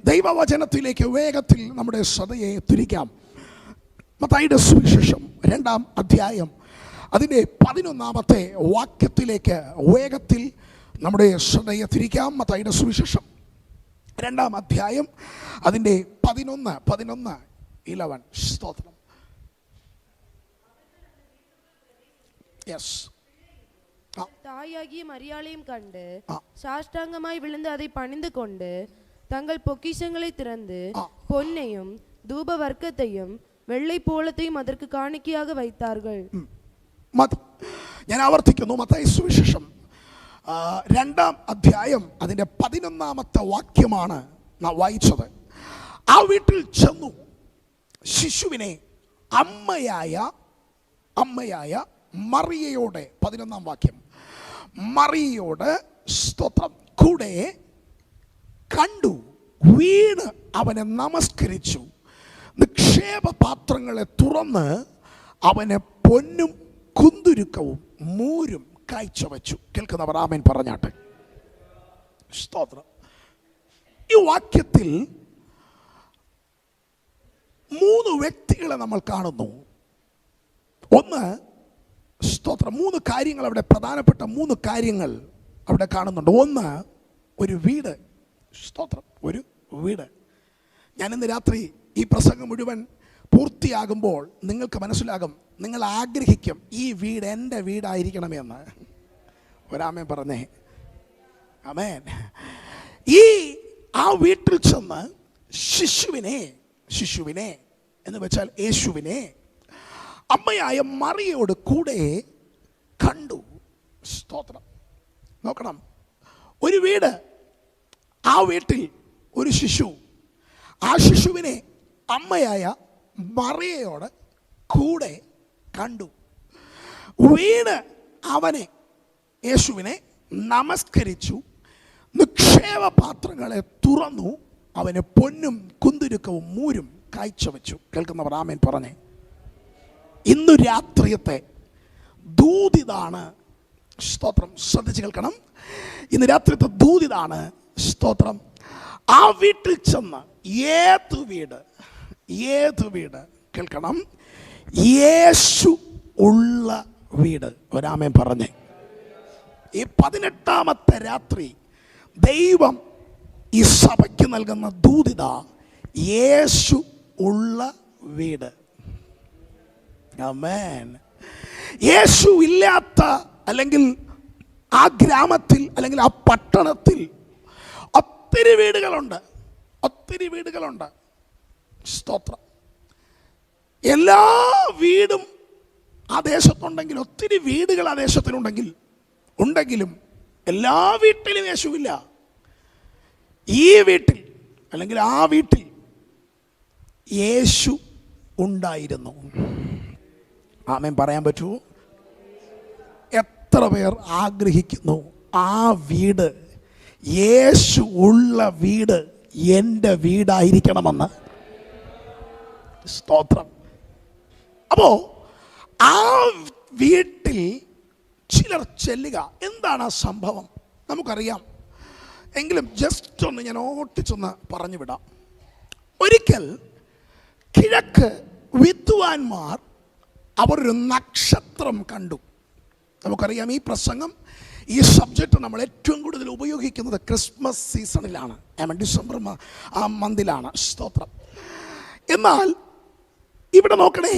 ദൈവവചനത്തിലേക്ക് വേഗത്തിൽ നമ്മുടെ ശ്രദ്ധയെ തിരിക്കാം. മത്തായിയുടെ സുവിശേഷം 2-ാം അധ്യായം അതിൻ്റെ 11-ാമത്തെ വാക്യത്തിലേക്ക് വേഗത്തിൽ നമ്മുടെ ശ്രദ്ധയെ തിരിക്കാം. മത്തായിയുടെ സുവിശേഷം 2-ാം അധ്യായം അതിൻ്റെ 11 സ്തോത്രം. தாயாகிய மரியாளையும் கண்டு சாஷ்டாங்கமாய் விழுந்து அதை பணிந்து கொண்டு தங்கள் பொக்கிஷங்களை திறந்து பொன்னையும் தூப வர்க்கத்தையும் வெள்ளை போலத்தையும் அதற்கு காணிக்கையாக வைத்தார்கள். ഞാൻ ആവർത്തിക്കുന്നു. മത്തായി സുവിശേഷം 2-ാം അധ്യായം അതിൻ്റെ 11-ാമത്തെ വാക്യമാണ് നാം വായിച്ചത്. ആ വീട്ടിൽ ചെന്നു ശിശുവിനെ അമ്മയായ മറിയയോട്, 11-ാം വാക്യം, മറിയയോട് സ്തോത്രം കൂടെ കണ്ടു, വീണ് അവനെ നമസ്കരിച്ചു, നിക്ഷേപ പാത്രങ്ങളെ തുറന്ന് അവനെ പൊന്നും കുന്തുരുക്കവും മൂരും കാഴ്ചവെച്ചു. കേൾക്കുന്നവർ ആമേൻ പറഞ്ഞാട്ടെ. സ്തോത്രം. ഈ വാക്യത്തിൽ 3 വ്യക്തികളെ നമ്മൾ കാണുന്നു. ഒന്ന് സ്തോത്രം, 3 കാര്യങ്ങൾ അവിടെ, പ്രധാനപ്പെട്ട 3 കാര്യങ്ങൾ അവിടെ കാണുന്നുണ്ട്. ഒന്ന്, ഒരു വീട്. സ്തോത്രം, ഒരു വീട്. ഞാൻ ഇന്ന് രാത്രി ഈ പ്രസംഗം മുഴുവൻ പൂർത്തിയാകുമ്പോൾ നിങ്ങൾക്ക് മനസ്സിലാകും, നിങ്ങൾ ആഗ്രഹിക്കും ഈ വീട് എൻ്റെ വീടായിരിക്കണമെന്ന്. ഒരാമേൻ പറഞ്ഞേ. ആമേൻ. ആ വീട്ടിൽ ചെന്ന് ശിശുവിനെ എന്ന് വെച്ചാൽ യേശുവിനെ അമ്മയായ മറിയയോട് കൂടെ കണ്ടു. സ്തോത്രം. നോക്കണം, ഒരു വീട്, ആ വീട്ടിൽ ഒരു ശിശു, ആ ശിശുവിനെ അമ്മയായ മറിയയോട് കൂടെ കണ്ടു, വീണ് അവനെ, യേശുവിനെ നമസ്കരിച്ചു, നിക്ഷേപ പാത്രങ്ങളെ തുറന്നു അവന് പൊന്നും കുന്തുരുക്കവും മൂരും കാഴ്ചവെച്ചു. കേൾക്കുന്നവർ ആമേൻ പറഞ്ഞേ. ഇന്നു രാത്രിയത്തെ ദൂതിതാണ്. സ്തോത്രം. ശ്രദ്ധിച്ച് കേൾക്കണം. ഇന്ന് രാത്രിയത്തെ ദൂതിതാണ്. സ്തോത്രം. ആ വീട്ടിൽ ചെന്ന്, ഏത് വീട് കേൾക്കണം, യേശു ഉള്ള വീട്. ഒരാമേൻ പറഞ്ഞേ. ഈ 18-ാമത്തെ രാത്രി ദൈവം ഈ സഭയ്ക്ക് നൽകുന്ന ദൂതിത, യേശു ഉള്ള വീട്. ആമേൻ. യേശു ഇല്ലാത്ത, അല്ലെങ്കിൽ ആ ഗ്രാമത്തിൽ, അല്ലെങ്കിൽ ആ പട്ടണത്തിൽ ഒത്തിരി വീടുകളുണ്ട്. സ്തോത്രം. എല്ലാ വീടും ആ ദേശത്തുണ്ടെങ്കിൽ, ഒത്തിരി വീടുകൾ ആ ദേശത്തിലുണ്ടെങ്കിലും എല്ലാ വീട്ടിലും യേശുവില്ല. ഈ വീട്ടിൽ, അല്ലെങ്കിൽ ആ വീട്ടിൽ യേശു ഉണ്ടായിരുന്നു. ആമേൻ പറയാൻ പറ്റുമോ? എത്ര പേർ ആഗ്രഹിക്കുന്നു ആ വീട്, യേശു ഉള്ള വീട് എൻ്റെ വീടായിരിക്കണമെന്ന്? സ്തോത്രം. അപ്പോ ആ വീട്ടിൽ ചിലർ ചെല്ലുക. എന്താണ് ആ സംഭവം നമുക്കറിയാം, എങ്കിലും ജസ്റ്റ് ഒന്ന് ഞാൻ ഓട്ടിച്ചൊന്ന് പറഞ്ഞു വിടാം. ഒരിക്കൽ കിഴക്ക് വിദ്വാൻമാർ അവരൊരു നക്ഷത്രം കണ്ടു. നമുക്കറിയാം, ഈ പ്രസംഗം, ഈ സബ്ജക്റ്റ് നമ്മൾ ഏറ്റവും കൂടുതൽ ഉപയോഗിക്കുന്നത് ക്രിസ്മസ് സീസണിലാണ്, ഡിസംബർ ആ മന്തിലാണ്. സ്തോത്രം. എന്നാൽ ഇവിടെ നോക്കണേ,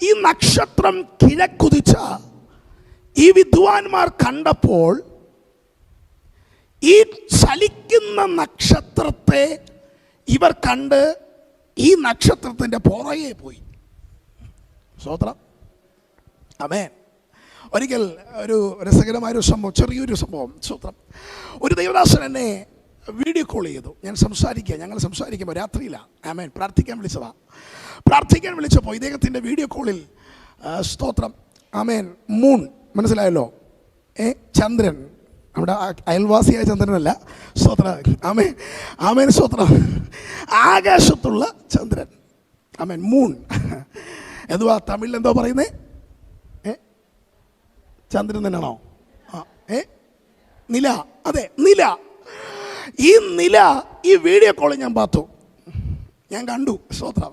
ഈ നക്ഷത്രം കിഴക്കുതിച്ച ഈ വിദ്വാൻമാർ കണ്ടപ്പോൾ ഈ ചലിക്കുന്ന നക്ഷത്രത്തെ ഇവർ കണ്ട് ഈ നക്ഷത്രത്തിൻ്റെ പുറകെ പോയി. സ്തോത്രം. ആമേൻ. ഒരിക്കൽ ഒരു രസകരമായൊരു സംഭവം, ചെറിയൊരു സംഭവം. സ്തോത്രം. ഒരു ദൈവദാസൻ എന്നെ വീഡിയോ കോൾ ചെയ്തു. ഞങ്ങൾ സംസാരിക്കുമ്പോൾ രാത്രിയിലാണ്. ആമേൻ. പ്രാർത്ഥിക്കാൻ വിളിച്ചപ്പോൾ ഇദ്ദേഹത്തിൻ്റെ വീഡിയോ കോളിൽ സ്തോത്രം, ആമേൻ, മൂൺ, മനസ്സിലായല്ലോ, ചന്ദ്രൻ, നമ്മുടെ അയൽവാസിയായ ചന്ദ്രനല്ല. സ്തോത്രം. ആമേൻ. സ്തോത്രം. ആകാശത്തുള്ള ചന്ദ്രൻ. ആമേൻ. മൂൺ എന്തുവാ തമിഴിൽ എന്തോ പറയുന്നേ? ചന്ദ്രൻ തന്നെയാണോ? നില. അതെ, നില. ഈ നില ഈ വീഡിയോ കോളിൽ ഞാൻ പാത്തു, ഞാൻ കണ്ടു. സ്തോത്രം.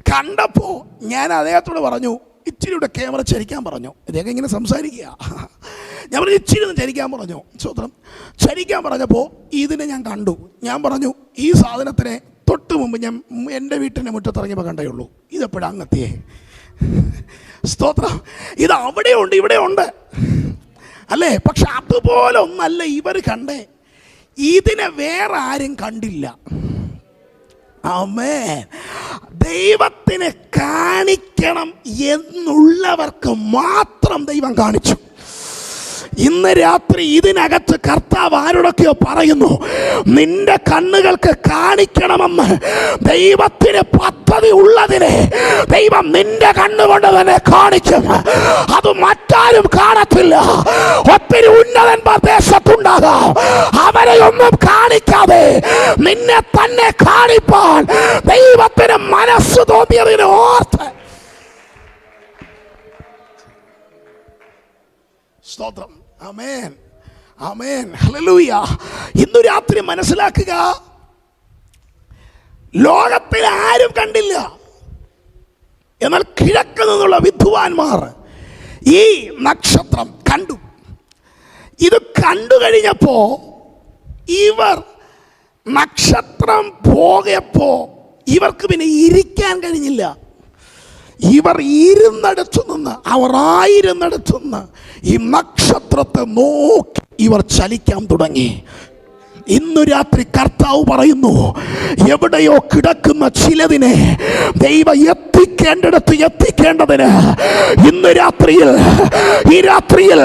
കണ്ടപ്പോൾ ഞാൻ അദ്ദേഹത്തോട് പറഞ്ഞു, ഇച്ചിരിയുടെ ക്യാമറ ചരിക്കാൻ പറഞ്ഞു. ഇദ്ദേഹം ഇങ്ങനെ സംസാരിക്കുക. ഞാൻ പറഞ്ഞു ഇച്ചിരി ഒന്ന് ചരിക്കാൻ പറഞ്ഞു. സ്തോത്രം. ചരിക്കാൻ പറഞ്ഞപ്പോൾ ഇതിനെ ഞാൻ കണ്ടു. ഞാൻ പറഞ്ഞു ഈ സാധനത്തിനെ തൊട്ട് മുമ്പ് ഞാൻ എൻ്റെ വീട്ടിൻ്റെ മുറ്റത്തിറങ്ങിയപ്പോൾ കണ്ടേ ഉള്ളൂ. ഇതെപ്പോഴും അങ്ങെത്തിയേ. സ്തോത്രം. ഇത് അവിടെ ഉണ്ട്, ഇവിടെ ഉണ്ട് അല്ലേ? പക്ഷെ അതുപോലെ ഒന്നല്ല ഇവർ കണ്ടേ. ഇതിനെ വേറെ ആരും കണ്ടില്ല. ആമേൻ. ദൈവത്തിനെ കാണിക്കണം എന്നുള്ളവർക്ക് മാത്രം ദൈവം കാണിച്ചു. ഇന്ന് രാത്രി ഇതിനകത്ത് കർത്താവ് ആരോടൊക്കെയോ പറയുന്നു, നിന്റെ കണ്ണുകൾക്ക് കാണിക്കണമെന്ന് ദൈവത്തിന് പദ്ധതി ഉള്ളതിനെ ദൈവം നിന്റെ കണ്ണുകൊണ്ട് തന്നെ കാണിക്കും. അത് മറ്റാരും കാണത്തില്ല. ഒത്തിരി ഉന്നതന്മാർ ദേശത്തുണ്ടാകാം, അവരെ ഒന്നും കാണിക്കാതെ നിന്നെ തന്നെ കാണിപ്പാൻ ദൈവത്തിന് മനസ്സ് തോന്നിയതിന് ഓർത്ത്. സ്തോത്രം. ആമേൻ, ആമേൻ, ഹല്ലേലൂയ. ഇന്നു രാത്രി മനസ്സിലാക്കുക, ലോകത്തിൽ ആരും കണ്ടില്ല, എന്നാൽ കിഴക്ക് നിന്നുള്ള വിദ്വാൻമാർ ഈ നക്ഷത്രം കണ്ടു. ഇത് കണ്ടു കഴിഞ്ഞപ്പോ ഇവർ നക്ഷത്രം പോയപ്പോ ഇവർക്ക് പിന്നെ ഇരിക്കാൻ കഴിഞ്ഞില്ല. ഇവർ ഇരുന്നിടത്തു നിന്ന്, അവർ ആയിരുന്നിടത്തു നിന്ന് ഈ നക്ഷത്രത്തെ നോക്കി ഇവർ ചലിക്കാൻ തുടങ്ങി. ഇന്നു രാത്രി കർത്താവ് പറയുന്നു, എവിടെയോ കിടക്കുന്ന ചിലതിനെ ദൈവം എത്തിക്കേണ്ടിടത്ത് എത്തിക്കേണ്ടതിന് ഇന്ന് രാത്രിയിൽ, ഈ രാത്രിയിൽ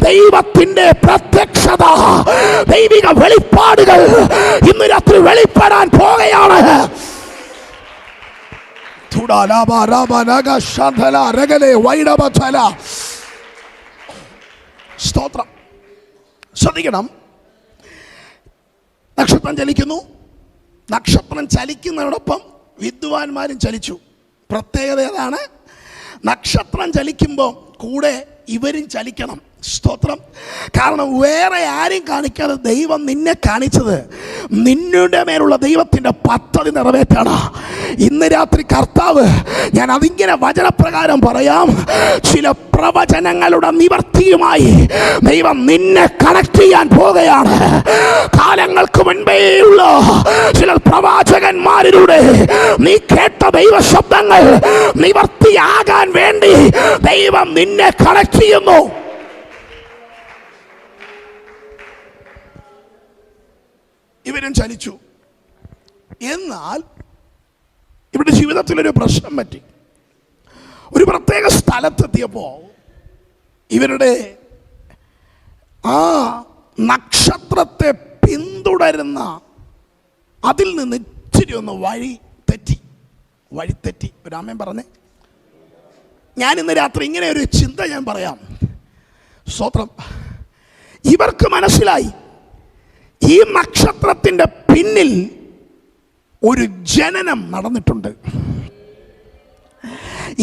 ദൈവത്തിന്റെ പ്രത്യക്ഷത, ദൈവിക വെളിപ്പാടുകൾ ഇന്ന് രാത്രി വെളിപ്പെടാൻ പോകുകയാണ്. സ്തോത്രം. ശ്രദ്ധിക്കണം. നക്ഷത്രം ചലിക്കുന്നു. നക്ഷത്രം ചലിക്കുന്നതോടൊപ്പം വിദ്വാൻമാരും ചലിച്ചു. പ്രത്യേകത ഏതാണ്? നക്ഷത്രം ചലിക്കുമ്പോൾ കൂടെ ഇവരും ചലിക്കണം. സ്തോത്രം. കാരണം വേറെ ആരും കാണിക്കാതെ ദൈവം നിന്നെ കാണിച്ചത് നിന്നുടെ മേലുള്ള ദൈവത്തിൻ്റെ പദ്ധതി നിറവേറ്റാണ്. ഇന്ന് രാത്രി കർത്താവ്, ഞാൻ അതിങ്ങനെ വചനപ്രകാരം പറയാം, ചില പ്രവചനങ്ങളുടെ നിവർത്തിയുമായി ദൈവം നിന്നെ കണക്ട് ചെയ്യാൻ പോകുകയാണ്. കാലങ്ങൾക്ക് മുൻപേയുള്ള ചില പ്രവാചകന്മാരിലൂടെ നീ കേട്ട ദൈവ ശബ്ദങ്ങൾ നിവർത്തിയാകാൻ വേണ്ടി ദൈവം നിന്നെ കണക്ട് ചെയ്യുന്നു. ഇവരും ചലിച്ചു. എന്നാൽ ഇവരുടെ ജീവിതത്തിലൊരു പ്രശ്നം പറ്റി. ഒരു പ്രത്യേക സ്ഥലത്തെത്തിയപ്പോൾ ഇവരുടെ ആ നക്ഷത്രത്തെ പിന്തുടരുന്ന അതിൽ നിന്ന് ഇച്ചിരി ഒന്ന് വഴി തെറ്റി. രാമൻ പറഞ്ഞേ, ഞാൻ ഇന്ന് രാത്രി ഇങ്ങനെ ഒരു ചിന്ത ഞാൻ പറയാം. സ്തോത്രം. ഇവർക്ക് മനസ്സിലായി, ഈ നക്ഷത്രത്തിന്റെ പിന്നിൽ ഒരു ജനനം നടന്നിട്ടുണ്ട്.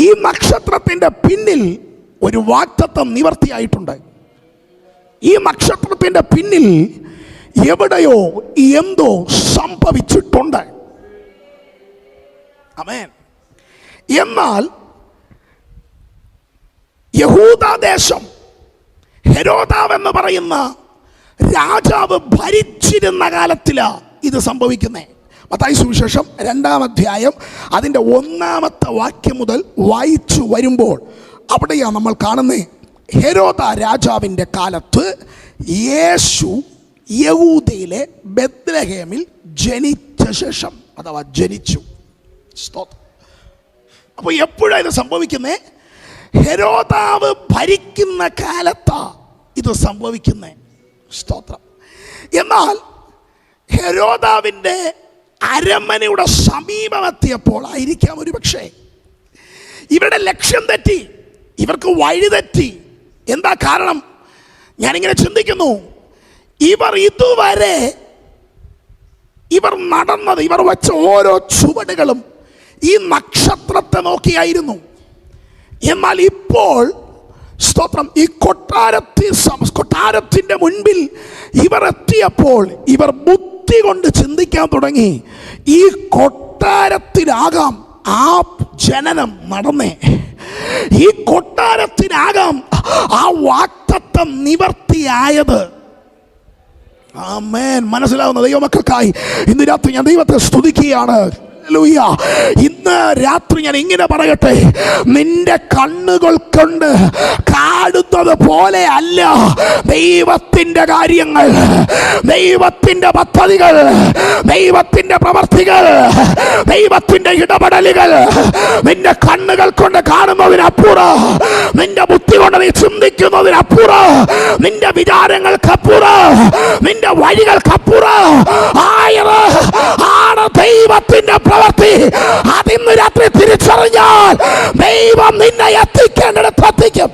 ഈ നക്ഷത്രത്തിന്റെ പിന്നിൽ ഒരു വാഗ്ദത്തം നിവർത്തിയായിട്ടുണ്ട്. ഈ നക്ഷത്രത്തിന്റെ പിന്നിൽ എവിടെയോ എന്തോ സംഭവിച്ചിട്ടുണ്ട്. ആമേൻ. എന്നാൽ യഹൂദദേശം ഹെരോദാവ് എന്ന് പറയുന്ന രാജാവ് ഭരിച്ചിരുന്ന കാലത്തിലാ ഇത് സംഭവിക്കുന്നത്. മത്തായി സുവിശേഷം 2-ാം അധ്യായം അതിൻ്റെ 1-ാമത്തെ വാക്യം മുതൽ വായിച്ചു വരുമ്പോൾ അവിടെയാണ് നമ്മൾ കാണുന്നത്. ഹെരോദ രാജാവിൻ്റെ കാലത്ത് യേശു യഹൂദയിലെ ബെത്ലഹേമിൽ ജനിച്ച ശേഷം, അഥവാ ജനിച്ചു. അപ്പോൾ എപ്പോഴാണ് ഇത് സംഭവിക്കുന്നത്? ഹെരോദാവ് ഭരിക്കുന്ന കാലത്താ ഇത് സംഭവിക്കുന്നത്. സ്തോത്രം. എന്നാൽ ഹെരോദാവിൻ്റെ അരമനയുടെ സമീപമെത്തിയപ്പോൾ ആയിരിക്കാം ഒരു പക്ഷേ ഇവരുടെ ലക്ഷ്യം തെറ്റി, ഇവർക്ക് വഴി തെറ്റി. എന്താ കാരണം? ഞാനിങ്ങനെ ചിന്തിക്കുന്നു, ഇവർ ഇതുവരെ നടന്നത്, ഇവർ വെച്ച ഓരോ ചുവടുകളും ഈ നക്ഷത്രത്തെ നോക്കിയായിരുന്നു. എന്നാൽ ഇപ്പോൾ സ്തോത്രം. ഈ കൊട്ടാരത്തിന്റെ മുൻപിൽ ഇവർ എത്തിയപ്പോൾ ഇവർ ബുദ്ധി കൊണ്ട് ചിന്തിക്കാൻ തുടങ്ങി. ഈ കൊട്ടാരത്തിലാകാം ആ ജനനം നടന്നേ, ഈ കൊട്ടാരത്തിനാകാം ആ വാഗ്ദത്തം നിവർത്തിയായത്. ആമേൻ. മനസ്സിലാവുന്ന ദൈവമക്കൾക്കായി ഇന്ന് രാത്രി ഞാൻ ദൈവത്തെ സ്തുതിക്കുകയാണ്. ഇന്ന് രാത്രി ഞാൻ ഇങ്ങനെ പറയട്ടെ, നിന്റെ കണ്ണുകൾ കൊണ്ട് കാണുന്നത് പോലെ അല്ല ദൈവത്തിന്റെ കാര്യങ്ങൾ, ദൈവത്തിന്റെ പദ്ധതികൾ, ദൈവത്തിന്റെ പ്രവർത്തികൾ, ദൈവത്തിന്റെ ഇടപെടലുകൾ. നിന്റെ കണ്ണുകൾ കൊണ്ട് കാണുന്നതിനപ്പുറം, നിന്റെ ബുദ്ധി കൊണ്ട് നീ ചിന്തിക്കുന്നതിനപ്പുറം, നിന്റെ വിചാരങ്ങൾക്കപ്പുറം, നിന്റെ വഴികൾക്കപ്പുറം ആയത് ആണ് ദൈവത്തിന്റെ പ്രവർത്തി. അതിന്ന് രാത്രി തിരിച്ചറിഞ്ഞാൽ ദൈവം നിന്നെ എത്തിക്കേണ്ടിടത്ത് എത്തിക്കും.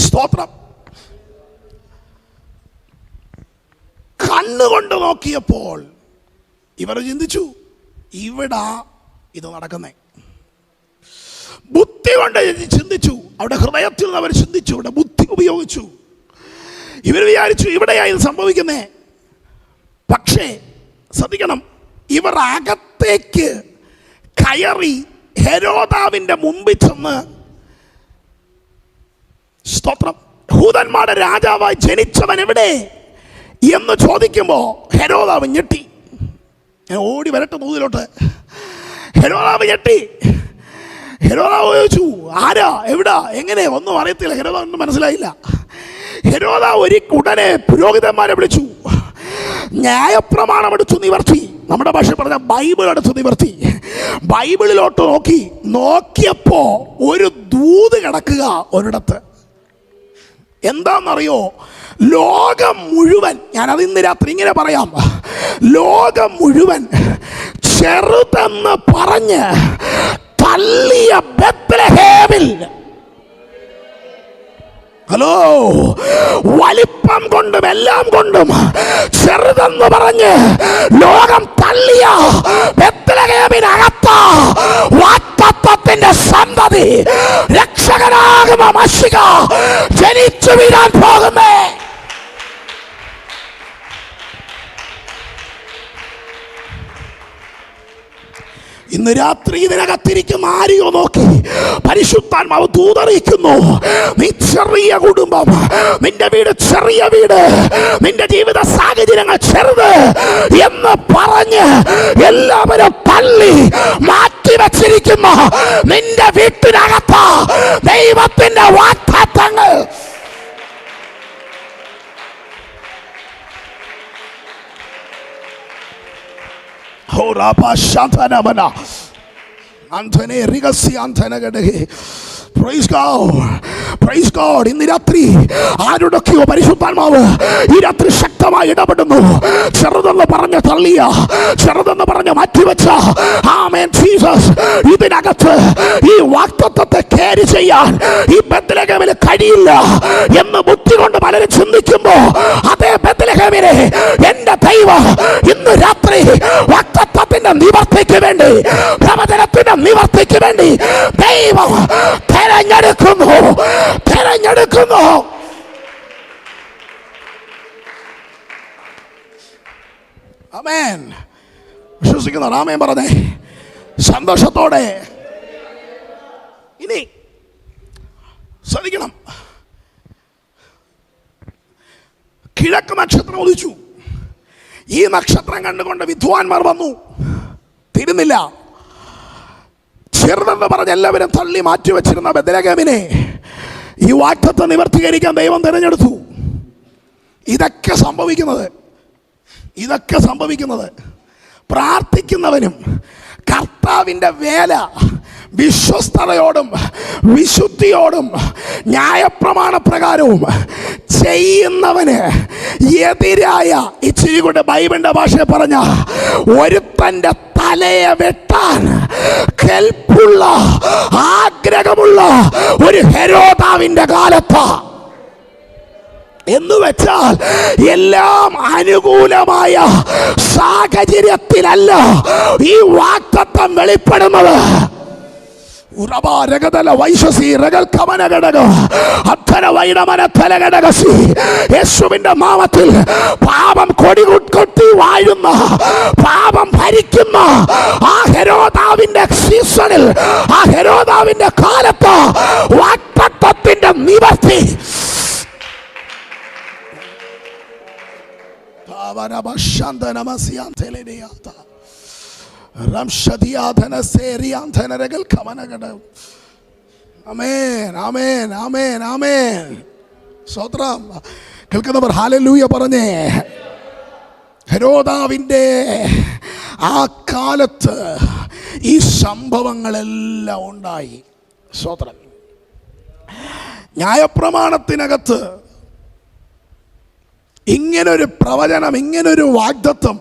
സ്തോത്രം. കണ്ണുകൊണ്ട് നോക്കിയപ്പോൾ ഇവർ ചിന്തിച്ചു, ഇവിടെ ഇത് നടക്കുന്നേ. ബുദ്ധി കൊണ്ട് ചിന്തിച്ചു, അവിടെ ഹൃദയത്തിൽ നിന്ന് അവർ ചിന്തിച്ചു, ഇവിടെ ബുദ്ധി ഉപയോഗിച്ചു. ഇവർ വിചാരിച്ചു ഇവിടെയാ ഇത് സംഭവിക്കുന്നേ. പക്ഷേ ശ്രദ്ധിക്കണം, ഇവർ അകത്തേക്ക് കയറി ഹെരോദാവിന്റെ മുമ്പിൽ ചെന്ന്, സ്തോത്രം, യഹൂദന്മാരുടെ രാജാവായി ജനിച്ചവൻ എവിടെ എന്ന് ചോദിക്കുമ്പോ ഹെരോദാവ് ഞെട്ടി. ഞാൻ ഓടി വരട്ടെ നൂതിലോട്ട്. ഹെരോദാവ് ഞെട്ടി. ഹെരോദാവ് ചോദിച്ചു, ആരാ, എവിടാ, എങ്ങനെ, ഒന്നും അറിയത്തില്ല. ഹെരോദാവ് മനസ്സിലായില്ല. ഹെരോദാവ് ഉടനെ പുരോഹിതന്മാരെ വിളിച്ചു, ന്യായപ്രമാണം എടുത്തു നിവർത്തി. നമ്മുടെ ഭാഷ പറഞ്ഞ ബൈബിൾ എടുത്തു നിവർത്തി. ബൈബിളിലോട്ട് നോക്കിയപ്പോ ഒരു ദൂത് കിടക്കുക ഒരിടത്ത്. എന്താണെന്നറിയോ? ലോകം മുഴുവൻ, ഞാനത് ഇന്ന് രാത്രി ഇങ്ങനെ പറയാം, ലോകം മുഴുവൻ ചെറുതെന്ന് പറഞ്ഞ് തള്ളിയ ബേത്ലഹേമിൽ, ഹലോ, വലിപ്പം കൊണ്ടും എല്ലാം കൊണ്ടും ചെറുതെന്ന് പറഞ്ഞ് ലോകം തള്ളിയ ബേത്ലഹേമിനകത്ത് വാഗ്ദത്തത്തിന്റെ സന്തതി, രക്ഷകനാകുന്ന മശിഹ ജനിച്ചു വീഴാൻ പോകുന്നേ. ഇന്ന് രാത്രി ഇതിനകത്തിരിക്കുന്ന ആരെയോ നോക്കി പരിശുദ്ധാത്മാവ് ദൂതറിയിക്കുന്നു, നീ ചെറിയ കുടുംബം, നിന്റെ വീട് ചെറിയ വീട്, നിന്റെ ജീവിത സാഹചര്യങ്ങൾ ചെറുത് എന്ന് പറഞ്ഞ് എല്ലാവരും തള്ളി മാറ്റിവെച്ചിരിക്കുന്ന നിന്റെ വീട്ടിനകത്ത് ദൈവത്തിന്റെ വാഗ്ദത്തങ്ങൾ. ഇന്ന് രാത്രി ആരുടൊക്കെയോ പരിശുദ്ധാത്മാവ് ഈ രാത്രി ശക്തമായി ഇടപെടുന്നു. ചെറുതെന്ന് പറഞ്ഞ് തള്ളിയ, ചെറുതെന്ന് പറഞ്ഞ് മാറ്റിവെച്ച, ആമേൻ ജീസസ്, ഇതിനകത്ത് ഈ വാഗ്ദത്തത്തെ ക്യാരി ചെയ്യാൻ ഈ ബേത്ലഹേമിന് കഴിയില്ല എന്ന് ബുദ്ധി കൊണ്ട് പലരും ചിന്തിക്കുമ്പോ, അതേ ബേത്ലഹേമിനെ എന്റെ ദൈവം ഇന്ന് രാത്രി വാഗ്ദത്തത്തിന്റെ നിവർത്തിക്ക് വേണ്ടി, പ്രവചനത്തിന്റെ നിവർത്തിക്ക് വേണ്ടി ദൈവം തെരഞ്ഞെടുക്കുന്നു. ആമേൻ. വിശ്വസിക്കുന്ന ആമേൻ പറഞ്ഞേ സന്തോഷത്തോടെ. ഇനി ശ്രദ്ധിക്കണം, കിഴക്ക് നക്ഷത്രം ഉദിച്ചു. ഈ നക്ഷത്രം കണ്ടുകൊണ്ട് വിദ്വാൻമാർ വന്നു. തീരുന്നില്ല. ചെറുതെന്ന് പറഞ്ഞ് എല്ലാവരും തള്ളി മാറ്റിവെച്ചിരുന്ന ബേത്ലഹേമിനെ ഈ വാഗ്ദത്തം നിവർത്തീകരിക്കാൻ ദൈവം തിരഞ്ഞെടുത്തു. ഇതൊക്കെ സംഭവിക്കുന്നത് പ്രാർത്ഥിക്കുന്നവനും കർത്താവിൻ്റെ വേല വിശ്വസ്തയോടും വിശുദ്ധിയോടും ന്യായപ്രമാണ പ്രകാരവും ചെയ്യുന്നവന് എതിരായ, ഇച്ചിരി കൊണ്ട് ബൈബിളിന്റെ ഭാഷയെ പറഞ്ഞ, ഒരുത്തന്റെ തലയെ വെട്ടാൻ കെൽപ്പുള്ള, ആഗ്രഹമുള്ള ഒരു ഹെരോദാവിന്റെ കാലത്ത് എന്ന് വെച്ചാൽ എല്ലാം അനുകൂലമായ സാഹചര്യത്തിലല്ല ഈ വാഗ്ദത്തം വെളിപ്പെടുന്നത്. യേശുവിന്റെ നാമത്തിൽ പാപം കൊടി വാഴുന്ന, പാപം ഭരിക്കുന്ന ആ ഹെരോദാവിന്റെ സീസണിൽ, ആ ഹെരോദാവിന്റെ കാലത്ത് വാഗ്ദത്തത്തിന്റെ നിവർത്തി സ്വത്രം കേൾക്കുന്നവർ ഹല്ലേലൂയ പറഞ്ഞേ. ഹെരോദാവിൻ്റെ ആ കാലത്ത് ഈ സംഭവങ്ങളെല്ലാം ഉണ്ടായി. സ്വത്രം ന്യായപ്രമാണത്തിനകത്ത് ഇങ്ങനൊരു പ്രവചനം, ഇങ്ങനൊരു വാഗ്ദത്തം,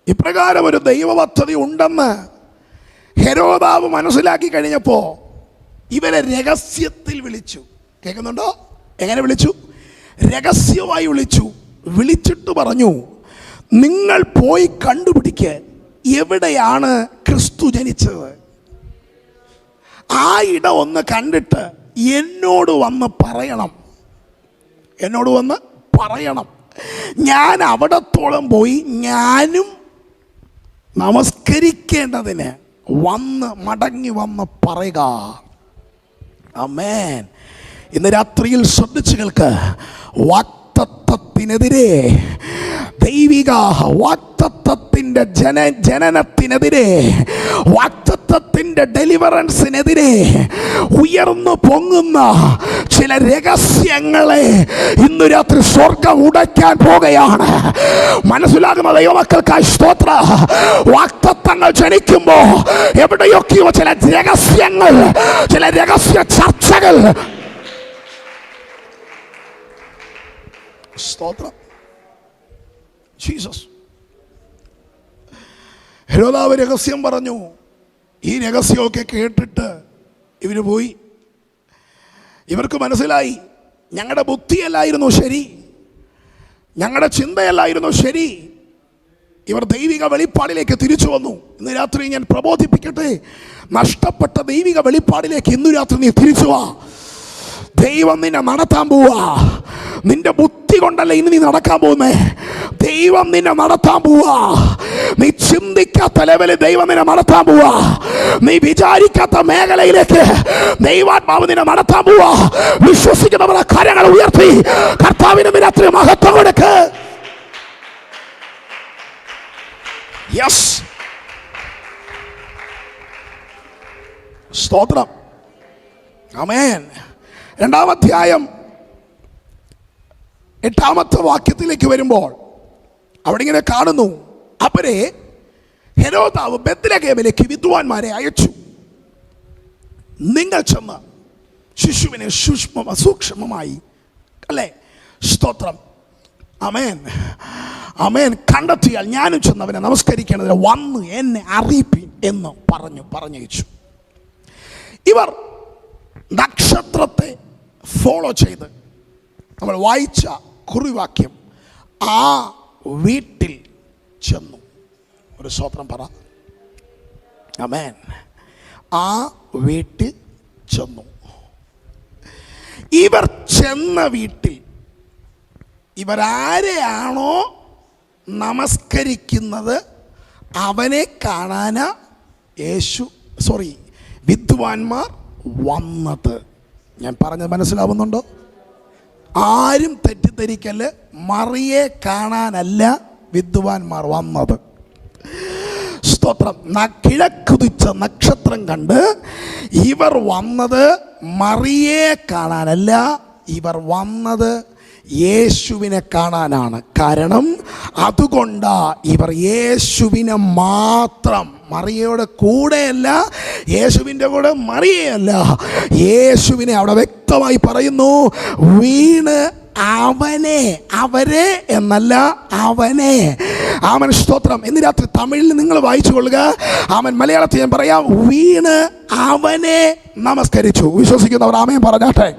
ഇപ്രകാരം ഒരു ദൈവ പദ്ധതി ഉണ്ടെന്ന് ഹെരോദാവ് മനസ്സിലാക്കി കഴിഞ്ഞപ്പോൾ ഇവരെ രഹസ്യത്തിൽ വിളിച്ചു. കേൾക്കുന്നുണ്ടോ? എങ്ങനെ വിളിച്ചു? രഹസ്യമായി വിളിച്ചു. വിളിച്ചിട്ട് പറഞ്ഞു, നിങ്ങൾ പോയി കണ്ടുപിടിക്ക് എവിടെയാണ് ക്രിസ്തു ജനിച്ചത്. ആ ഇടം ഒന്ന് കണ്ടിട്ട് എന്നോട് വന്ന് പറയണം. എന്നോട് വന്ന് പറയണം. ഞാൻ അവിടത്തോളം പോയി ഞാനും നമസ്കരിക്കേണ്ടതിന് മടങ്ങി വന്ന് പറയുക. ആമേൻ. ഇന്ന് രാത്രിയിൽ ശ്രദ്ധിച്ചു കേൾക്ക്. വാഗ്ദത്തത്തിനെതിരെ, ദൈവിക വാഗ്ദത്തത്തിൻ്റെ ജനനത്തിനെതിരെ, വാഗ്ദത്തത്തിൻ്റെ ഡെലിവറൻസിനെതിരെ ഉയർന്നു പൊങ്ങുന്ന ചില രഹസ്യങ്ങളെ ഇന്നു രാത്രി സ്വർഗം ഉടയ്ക്കാൻ പോകുകയാണ്. മനസ്സിലാകുന്ന ദൈവമക്കൾക്കായി സ്തോത്ര. വാഗ്ദത്തങ്ങൾ ജനിക്കുമ്പോൾ എവിടെയൊക്കെയോ ചില രഹസ്യങ്ങൾ, ചില രഹസ്യ ചർച്ചകൾ. സ്തോത്രം. ജീസസ്. ഹെരോദാവ് രഹസ്യം പറഞ്ഞു. ഈ രഹസ്യമൊക്കെ കേട്ടിട്ട് ഇവര് പോയി. ഇവർക്ക് മനസ്സിലായി, ഞങ്ങളുടെ ബുദ്ധിയല്ലായിരുന്നു ശരി, ഞങ്ങളുടെ ചിന്തയല്ലായിരുന്നു ശരി. ഇവർ ദൈവിക വെളിപ്പാടിലേക്ക് തിരിച്ചു വന്നു. ഇന്ന് രാത്രി ഞാൻ പ്രബോധിപ്പിക്കട്ടെ, നഷ്ടപ്പെട്ട ദൈവിക വെളിപ്പാടിലേക്ക് ഇന്നു രാത്രി നീ തിരിച്ചു വാ. ദൈവം നിന്നെ നടത്താൻ പോവാ. നിന്റെ ബുദ്ധി കൊണ്ടല്ല ഇന്ന് നീ നടക്കാൻ പോകുന്നേ. ദൈവം നിന്നെ നടത്താൻ പോവാ. നീ ചിന്തിക്കാത്ത ലെവലിൽ ദൈവം നിന്നെ നടത്താൻ പോവാ. നീ വിചാരിക്കാത്ത മേഖലയിലേക്ക് ദൈവാത്മാവ് നിന്നെ നടത്താൻ പോവാ. വിശ്വസിക്കുന്നവരുടെ കരങ്ങൾ ഉയർത്തി കർത്താവിന് രാത്രി മഹത്വം കൊടുക്ക്. യെസ്, സ്തോത്രം. ആമേൻ. 2-ാം അധ്യായം 8-ാമത്തെ വാക്യത്തിലേക്ക് വരുമ്പോൾ അവിടെ ഇങ്ങനെ കാണുന്നു, അവരെ ഹെരോദാവ് ബെത്ലഹേമിലേക്ക് വിദ്വാൻമാരെ അയച്ചു. നിങ്ങൾ ചെന്ന് ശിശുവിനെ സൂക്ഷ്മമായി, അല്ലേ, സ്തോത്രം, ആമേൻ, ആമേൻ, കണ്ടെത്തിയാൽ ഞാനും ചെന്ന് അവനെ നമസ്കരിക്കേണ്ടതിന് വന്ന് എന്നെ അറിയിപ്പിൻ എന്ന് പറഞ്ഞയച്ചു. ഇവർ നക്ഷത്രത്തെ ഫോളോ ചെയ്ത് നമ്മൾ വായിച്ച കുറിവാക്യം ആ വീട്ടിൽ ചെന്നു. ഒരു സ്തോത്രം പറ. ആമേൻ. ആ വീട്ടിൽ ചെന്നു. ഇവർ ചെന്ന വീട്ടിൽ ഇവരാരെയാണോ നമസ്കരിക്കുന്നത് അവനെ കാണാനാ വിദ്വാൻമാർ വന്നത്. ഞാൻ പറഞ്ഞത് മനസ്സിലാവുന്നുണ്ടോ? ആരും തെറ്റിദ്ധരിക്കല്, മറിയെ കാണാനല്ല വിദ്വാൻമാർ വന്നത്. സ്തോത്രം. കിഴക്കുതിച്ച നക്ഷത്രം കണ്ട് ഇവർ വന്നത് മറിയെ കാണാനല്ല, ഇവർ വന്നത് യേശുവിനെ കാണാനാണ്. കാരണം അതുകൊണ്ടാ ഇവർ യേശുവിനെ മാത്രം, മറിയയുടെ കൂടെയല്ല, യേശുവിൻ്റെ കൂടെ മറിയയല്ല, യേശുവിനെ അവിടെ വ്യക്തമായി പറയുന്നു, വീണ് അവനെ, അവരെ എന്നല്ല അവനെ. ആമൻ, സ്തോത്രം. ഇന്ന് രാത്രി തമിഴിൽ നിങ്ങൾ വായിച്ചു കൊള്ളുക. ആമൻ, മലയാളത്തിൽ ഞാൻ പറയാം, വീണ് അവനെ നമസ്കരിച്ചു. വിശ്വസിക്കുന്നവർ ആമേൻ പറഞ്ഞാട്ടെ.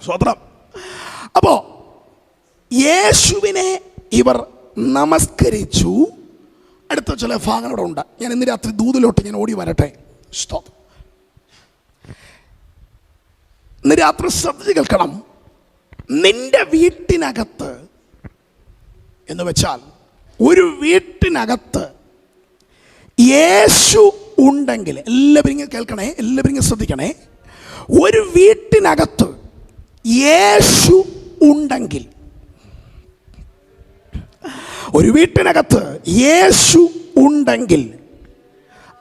സ്തോത്രം. അപ്പോ യേശുവിനെ ഇവർ നമസ്കരിച്ചു. അടുത്ത ചില ഭാഗങ്ങളോടെ ഉണ്ട്. ഞാൻ ഇന്ന് രാത്രി ദൂതിലോട്ട് ഞാൻ ഓടി വരട്ടെ. സ്തോത്രം. ഇന്ന് രാത്രി ശ്രദ്ധിച്ച് കേൾക്കണം. നിന്റെ വീട്ടിനകത്ത് എന്ന് വെച്ചാൽ ഒരു വീട്ടിനകത്ത് യേശു ഉണ്ടെങ്കിൽ, എല്ലാവരും ഇങ്ങനെ കേൾക്കണേ, എല്ലാവരും ഇങ്ങനെ ശ്രദ്ധിക്കണേ. ഒരു വീട്ടിനകത്ത് യേശു ഉണ്ടെങ്കിൽ, ഒരു വീട്ടിനകത്ത് യേശു ഉണ്ടെങ്കിൽ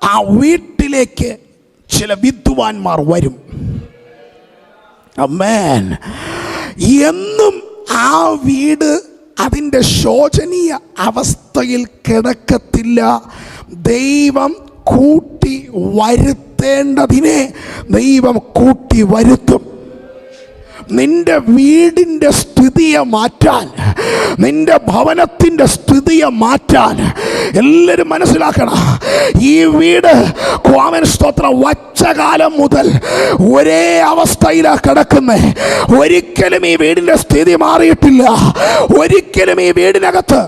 ആ വീട്ടിലേക്ക് ചില വിദ്വാൻമാർ വരും. ആമേൻ. എന്നും ആ വീട് അതിൻ്റെ ശോചനീയ അവസ്ഥയിൽ കിടക്കത്തില്ല. ദൈവം കൂട്ടി വരുത്തേണ്ടതിനെ ദൈവം കൂട്ടി വരുത്തും. നിന്റെ വീടിൻ്റെ സ്ഥിതിയെ മാറ്റാൻ, നിന്റെ ഭവനത്തിൻ്റെ സ്ഥിതിയെ മാറ്റാൻ എല്ലാവരും മനസ്സിലാക്കണം. ഈ വീട് ക്വാമൻ സ്തോത്രം വച്ച കാലം മുതൽ ഒരേ അവസ്ഥയിലാണ് കിടക്കുന്നത്. ഒരിക്കലും ഈ വീടിൻ്റെ സ്ഥിതി മാറിയിട്ടില്ല. ഒരിക്കലും ഈ വീടിനകത്ത്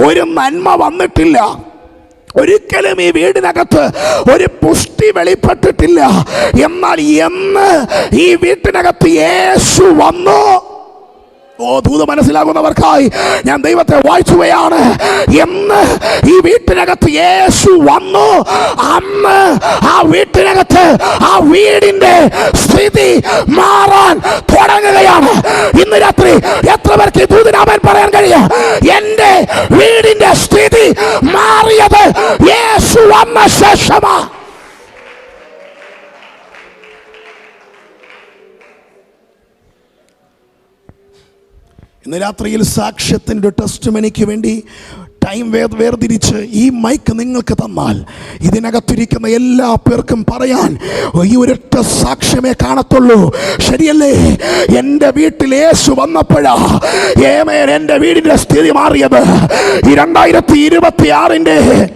ഒരു നന്മ വന്നിട്ടില്ല. ഒരിക്കലും ഈ വീടിനകത്ത് ഒരു പുഷ്ടി വെളിപ്പെട്ടിട്ടില്ല. എന്നാൽ എന്ന് ഈ വീട്ടിനകത്ത് യേശു വന്നു, ഓ ദൂത് മനസ്സിലാകുന്നവർക്കായി ഞാൻ ദൈവത്തെ വാഴ്ത്തുകയാണ്. എന്ന് ഈ വീട്ടിനകത്ത് യേശു വന്നു, അന്ന് ആ വീട്ടിനകത്ത് ആ വീടിന്റെ സ്ഥിതി മാറാൻ തുടങ്ങുകയാണ്. ഇന്ന് രാത്രി എത്ര പേർക്ക് ഈ ദൂതിന് ആമേൻ പറയാൻ കഴിയും? എന്റെ വീടിന്റെ സ്ഥിതി മാറിയത് യേശു വന്ന ശേഷമാണ്. ഇന്ന് രാത്രിയിൽ സാക്ഷ്യത്തിൻ്റെ ടെസ്റ്റിമണിക്ക് വേണ്ടി ടൈം വേർതിരിച്ച് ഈ മൈക്ക് നിങ്ങൾക്ക് തന്നാൽ ഇതിനകത്തിരിക്കുന്ന എല്ലാ പേർക്കും പറയാൻ ഈ ഒരൊറ്റ സാക്ഷ്യമേ കാണത്തുള്ളൂ. ശരിയല്ലേ? എൻ്റെ വീട്ടിൽ യേശു വന്നപ്പോഴാ എൻ്റെ വീടിൻ്റെ സ്ഥിതി മാറിയത്. ഈ 2026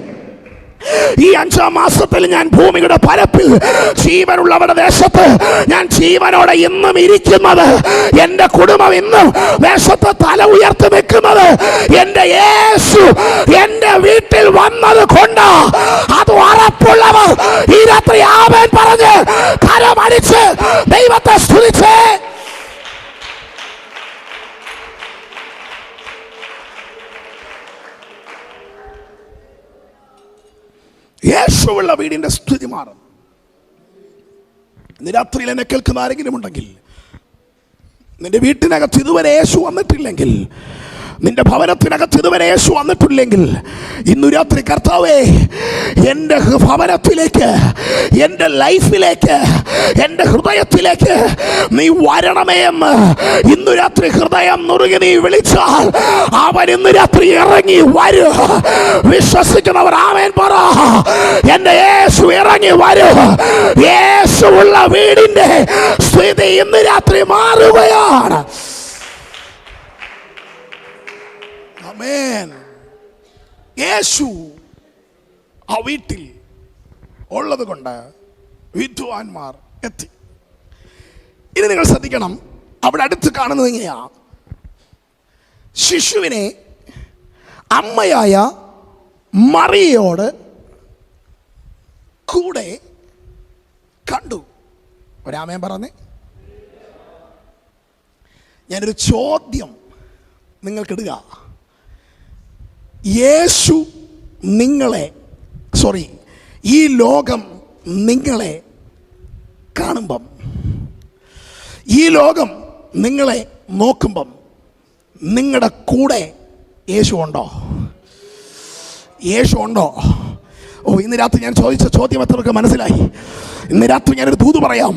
ഈ 5-ാം മാസത്തിൽ ഞാൻ ഭൂമിയുടെ പരപ്പിൽ ജീവനുള്ളവരുടെ ദേശത്ത് ഞാൻ ജീവനോടെ ഇന്നും ഇരിക്കുന്നത്. എൻ്റെ കുടുംബം ഇന്നും ദേശത്ത് തല ഉയർത്തി നിൽക്കുന്നത് എൻ്റെ യേശു എൻ്റെ വീട്ടിൽ വന്നത് കൊണ്ട്. അത് ഉറപ്പുള്ളവർ ഈ രാത്രി ആമേൻ പറഞ്ഞ് കരമടിച്ച് ദൈവത്തെ സ്തുതിച്ചേ. യേശുവുള്ള വീടിന്റെ സ്ഥിതി മാറും. ഇന്ന് രാത്രിയിൽ എന്നെ കേൾക്കുന്ന ആരെങ്കിലും ഉണ്ടെങ്കിൽ, നിന്റെ വീട്ടിനകത്ത് ഇതുവരെ യേശു വന്നിട്ടില്ലെങ്കിൽ, നിന്റെ ഭവനത്തിനകത്ത് ഇതുവരെ യേശു വന്നിട്ടില്ലെങ്കിൽ, ഇന്നു രാത്രി കർത്താവേ എൻ്റെ ഭവനത്തിലേക്ക്, എൻ്റെ ലൈഫിലേക്ക്, എൻ്റെ ഹൃദയത്തിലേക്ക് നീ വരണമേ എന്ന് ഇന്നു രാത്രി ഹൃദയം നുറുകി നീ വിളിച്ചാൽ അവൻ ഇന്ന് രാത്രി ഇറങ്ങി വരും. വിശ്വസിക്കുന്നവർ ആമേൻ പറ. എൻ്റെ യേശു ഇറങ്ങി വരും. യേശുവുള്ള വീടിൻ്റെ സ്ഥിതി ഇന്ന് രാത്രി മാറുകയാണ്. ആമേൻ. യേശു ആ വീട്ടിൽ ഉള്ളത് കൊണ്ട് വിദ്വാൻമാർ എത്തി. ഇനി നിങ്ങൾ ശ്രദ്ധിക്കണം, അവിടെ അടുത്ത് കാണുന്നത് എങ്ങനെയാ? ശിശുവിനെ അമ്മയായ മറിയയോട് കൂടെ കണ്ടു. ഒരാമേൻ പറഞ്ഞേ. ഞാനൊരു ചോദ്യം നിങ്ങൾക്കിടുക. യേശു നിങ്ങളെ, ഈ ലോകം നിങ്ങളെ കാണുമ്പം, ഈ ലോകം നിങ്ങളെ നോക്കുമ്പം നിങ്ങളുടെ കൂടെ യേശു ഉണ്ടോ? യേശു ഉണ്ടോ? ഓ, ഇന്ന് രാത്രി ഞാൻ ചോദിച്ച ചോദ്യം എത്രയൊക്കെ മനസ്സിലായി? ഇന്ന് രാത്രി ഞാനൊരു ദൂത് പറയാം.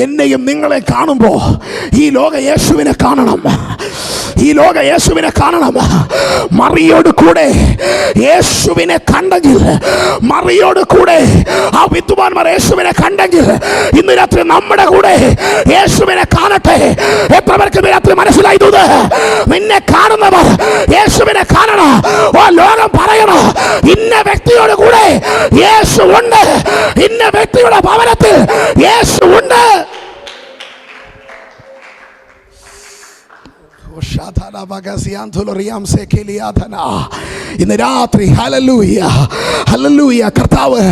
എന്നെയും നിങ്ങളെ കാണുമ്പോൾ ഈ ലോക യേശുവിനെ കാണണം. ഈ ലോക യേശുവിനെ കാണണം. മറിയോട് കൂടെ യേശുവിനെ കണ്ടെങ്കിൽ, മറിയോട് കൂടെ ആ വിദ്വാൻമാർ യേശുവിനെ കണ്ടെങ്കിൽ, ഇന്ന് രാത്രി നമ്മുടെ കൂടെ യേശുവിനെ കാണട്ടെ. എത്ര പേർക്ക് ഇന്ന് രാത്രി മനസ്സിലായി? ദൂത് നിന്നെ കാണുന്നവർ യേശുവിനെ കാണണം. ഓ, ലോകം പറയണം ഇന്ന വ്യക്തിയോട് കൂടെ യേശു ഉണ്ട്, ഇന്ന വ്യക്തിയുടെ ഭവനത്തിൽ യേശു ഉണ്ട്. ഇന്ന് രാത്രി ഹല്ലേലൂയ, ഹല്ലേലൂയ, കർത്താവ്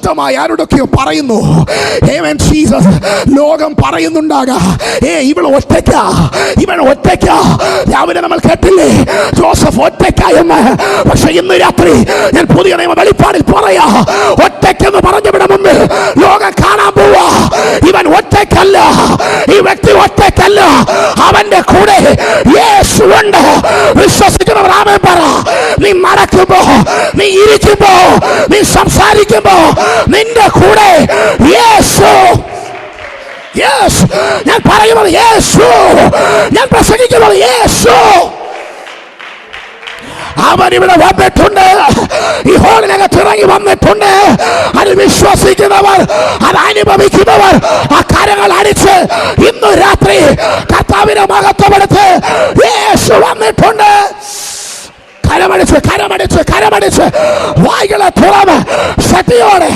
ശക്തമായി ആരോടൊക്കെയോ പറയുന്നു. Amen Jesus. ലോകം പറയുന്നുണ്ടാകാം, ഇവൾ ഒറ്റയ്ക്ക, ഇവൻ ഒറ്റയ്ക്ക. രാവിലെ നമ്മൾ കേട്ടില്ലേ ജോസഫ് ഒറ്റയ്ക്ക എന്ന്. പക്ഷെ ഇന്ന് രാത്രി ഞാൻ പുതിയ നിയമ വെളിപ്പാടിൽ പറയാ, ഒറ്റയ്ക്കെന്ന് പറഞ്ഞവിടെ മുമ്പിൽ ലോകം കാണാൻ പോവാ. ഇവൻ ഒറ്റയ്ക്കല്ല, ഈ വ്യക്തി ഒറ്റയ്ക്കല്ല, അവന്റെ കൂടെ യേശുവുണ്ട്. വിശ്വസിക്കുന്നവർ ആമേൻ പറ. നീ നടക്കുമ്പോ, നീ ഇരിക്കുമ്പോ, നീ സംസാരിക്കുമ്പോ നിന്റെ കൂടെ യേശു. യേശു, ഞാൻ പറയുന്നത് യേശു, ഞാൻ പ്രസംഗിക്കുന്നത് യേശു. അവൻ ഇവിടെ വന്നിട്ടുണ്ട്, ഈ ഹോളിനകത്ത് ഇറങ്ങി വന്നിട്ടുണ്ട്. അത് വിശ്വസിക്കുന്നവർ, അത് അനുഭവിക്കുന്നവർ ആ കരങ്ങൾ അടിച്ച് ഇന്ന് രാത്രി കർത്താവിനെ മഹത്വപ്പെടുത്ത്. യേശു വന്നിട്ടുണ്ട്. കരമടിച്ച് കരമടിച്ച് കരമടിച്ച് വായ്കളെ തുറന്ന് ശക്തിയോടെ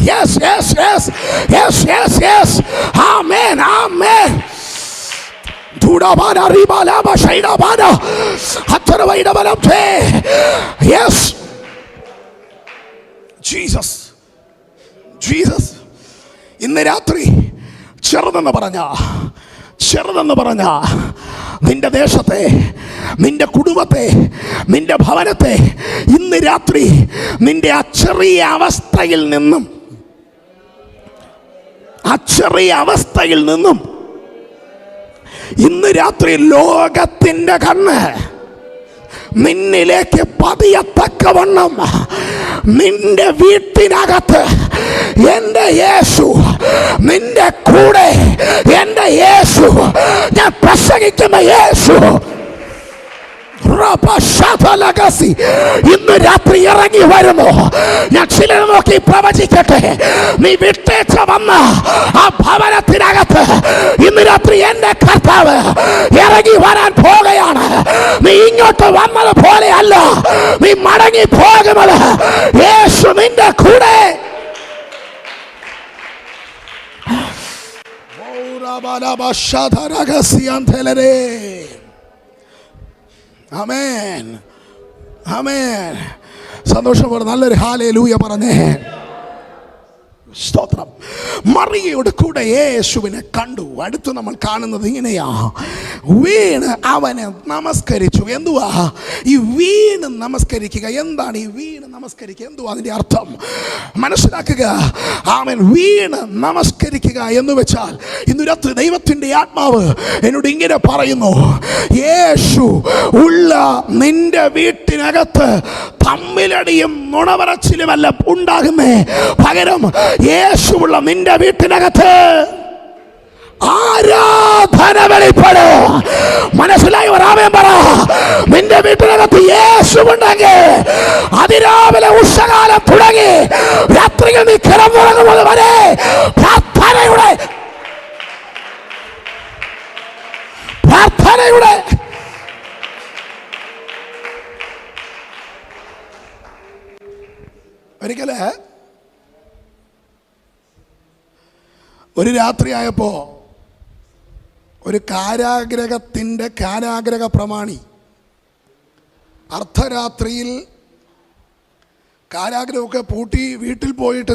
Yes, yes, yes, yes, yes, yes. Amen, amen. Dudabana ribalaba shaidabana hatarawaida balamte. Yes, Jesus, Jesus. ഇന്ന് രാത്രി ചെറുതെന്ന് പറഞ്ഞ നിന്റെ ദേശത്തെ, നിന്റെ കുടുംബത്തെ, നിന്റെ ഭവനത്തെ ഇന്ന് രാത്രി നിന്റെ ആ ചെറിയ അവസ്ഥയിൽ നിന്നും ഇന്ന് രാത്രി ലോകത്തിന്റെ കണ്ണ് നിന്നിലേക്ക് പതിയത്തക്കവണ്ണം നിന്റെ വീട്ടിനകത്ത് എന്റെ യേശു, നിന്റെ കൂടെ എന്റെ യേശു, ഞാൻ പ്രസംഗിക്കുന്ന യേശു ഇന്ന് രാത്രി ഇറങ്ങി വരുമോ? ഞാൻ ചിലരെ നോക്കി പ്രവചിക്കട്ടെ. നീ വിട്ടേച്ച വന്ന ആ ഭവനത്തിനകത്ത് ഇന്ന് രാത്രി എന്റെ കർത്താവ് ഇറങ്ങി വരാൻ പോകുകയാണ്. നീ ഇങ്ങോട്ട് വന്നത് പോലെയല്ല, നീ മടങ്ങി പോകുന്നത് യേശു നിന്റെ കൂടെ. ആമേൻ, ആമേൻ. സന്തോഷത്തോടെ നല്ലൊരു ഹല്ലേലൂയ പറഞ്ഞേ. സ്തോത്രം. മറിയയുടെ കൂടെ യേശുവിനെ കണ്ടു. അടുത്ത് നമ്മൾ കാണുന്നത് ഇങ്ങനെയാ, വീണ് അവനെ നമസ്കരിച്ചു. എന്തുവാ ഈ വീണ് നമസ്കരിക്കുക? എന്താണ് ഈ വീണ് നമസ്കരിക്കുക? എന്തുവാ അതിന്റെ അർത്ഥം? മനസ്സിലാക്കുക. അവൻ വീണ് നമസ്കരിക്കുക എന്ന് വെച്ചാൽ ഇന്ന് രാത്രി ദൈവത്തിന്റെ ആത്മാവ് എന്നോട് ഇങ്ങനെ പറയുന്നു, യേശു ഉള്ള നിന്റെ വീട്ടിനകത്ത് തമ്മിലടിയും നുണപറച്ചിലുമല്ല ഉണ്ടാകുന്നേ, പകരം യേശുവുള്ള നിന്റെ വീട്ടിനകത്ത് ആരാധന വെളിപ്പെടും. മനസ്സിലായി വരാമേ പറ. നിന്റെ വീട്ടിനകത്ത് യേശുവുണ്ടെങ്കിൽ അതിരാവിലെ ഉഷകാലം തുടങ്ങി രാത്രിയിൽ നീ കിടന്നുറങ്ങുന്നത് വരെ പ്രാർത്ഥനയുടെ ഒരിക്കല് ഒരു രാത്രിയായപ്പോ ഒരു കാരാഗ്രഹത്തിൻ്റെ കാരാഗ്രഹ പ്രമാണി അർദ്ധരാത്രിയിൽ കാരാഗ്രഹമൊക്കെ പൂട്ടി വീട്ടിൽ പോയിട്ട്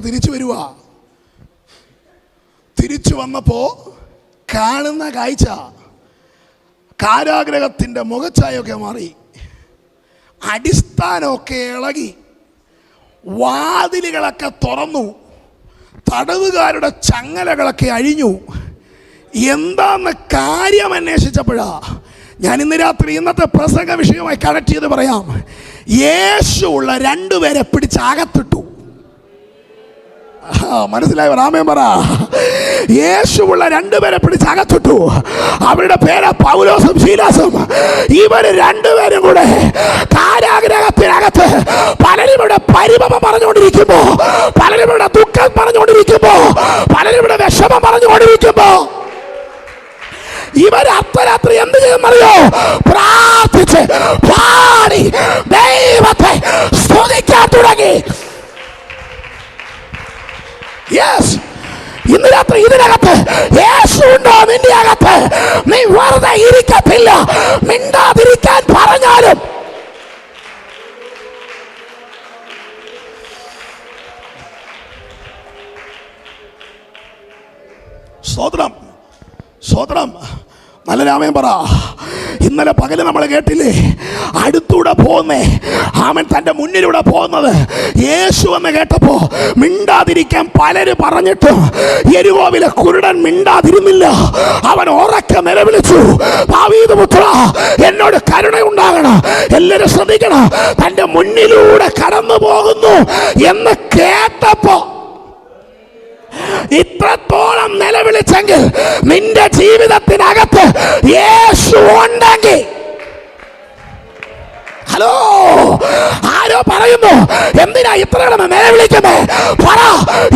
തിരിച്ചു വന്നപ്പോൾ കാണുന്ന കാഴ്ച കാരാഗ്രഹത്തിൻ്റെ മുഖച്ഛായൊക്കെ മാറി, അടിസ്ഥാനമൊക്കെ ഇളകി, വാതിലുകളൊക്കെ തുറന്നു, തടവുകാരുടെ ചങ്ങലകളൊക്കെ അഴിഞ്ഞു. എന്താന്ന് കാര്യം അന്വേഷിച്ചപ്പോഴാ ഞാൻ ഇന്ന് രാത്രി ഇന്നത്തെ പ്രസംഗ വിഷയവുമായി കണക്ട് ചെയ്ത് പറയാം. യേശു ഉള്ള രണ്ടുപേരെ പിടിച്ചകത്തിട്ടു. മനസ്സിലായോ? രാമേൻ പറ. യേശുവുള്ള രണ്ടുപേരെ പിടിച്ചകത്തിട്ടു. അവരുടെ പേര് പൗലോസും ശീലാസും. ഇവര് രണ്ടുപേരും കൂടെ കാരാഗ്രഹത്തിനകത്ത് പലരും ഇവിടെ പരിഭവം പറഞ്ഞുകൊണ്ടിരിക്കുമ്പോ, പലരും ഇവിടെ ദുഃഖം പറഞ്ഞുകൊണ്ടിരിക്കുമ്പോ, പലരും ഇവിടെ വിഷമം പറഞ്ഞുകൊണ്ടിരിക്കുമ്പോ ഇവർ അർദ്ധരാത്രി എന്ത് ചെയ്യുന്നറിയോ? പ്രാർത്ഥിച്ച് പാടി ദൈവത്തെ സ്തുതിക്കാൻ തുടങ്ങി. യെസ്, ഇന്ന് രാത്രി ഇതിനകത്ത് യേശു ഉണ്ടോ നിന്റെ അകത്ത്, നീ വെറുതെ ഇരിക്കത്തില്ല. മിണ്ടാതിരിക്കാൻ പറഞ്ഞാലും സ്തോത്രം, സ്തോത്രം. നല്ല രാമൻ പറ. ഇന്നലെ പകല് നമ്മൾ കേട്ടില്ലേ, അടുത്തൂടെ പോകുന്നേ അവൻ തൻ്റെ മുന്നിലൂടെ പോകുന്നത് യേശു എന്ന് കേട്ടപ്പോ മിണ്ടാതിരിക്കാൻ പലര് പറഞ്ഞിട്ടും യെരിഹോവിലെ കുരുടൻ മിണ്ടാതിരുന്നില്ല. അവൻ ഉറക്കെ നിലവിളിച്ചു, ദാവീദ് പുത്രാ എന്നോട് കരുണയുണ്ടാകണം. എല്ലാവരും ശ്രദ്ധിക്കണം, തൻ്റെ മുന്നിലൂടെ കടന്നു പോകുന്നു എന്ന് കേട്ടപ്പോ ഇത്രത്തോളം നിലവിളിച്ചെങ്കിൽ നിന്റെ ജീവിതത്തിനകത്ത് യേശു ഉണ്ടെങ്കിൽ, ഹലോ ആരോ പറയുന്നു എന്തിനാ ഇത്ര നിലവിളിക്കുന്നേ? പറ,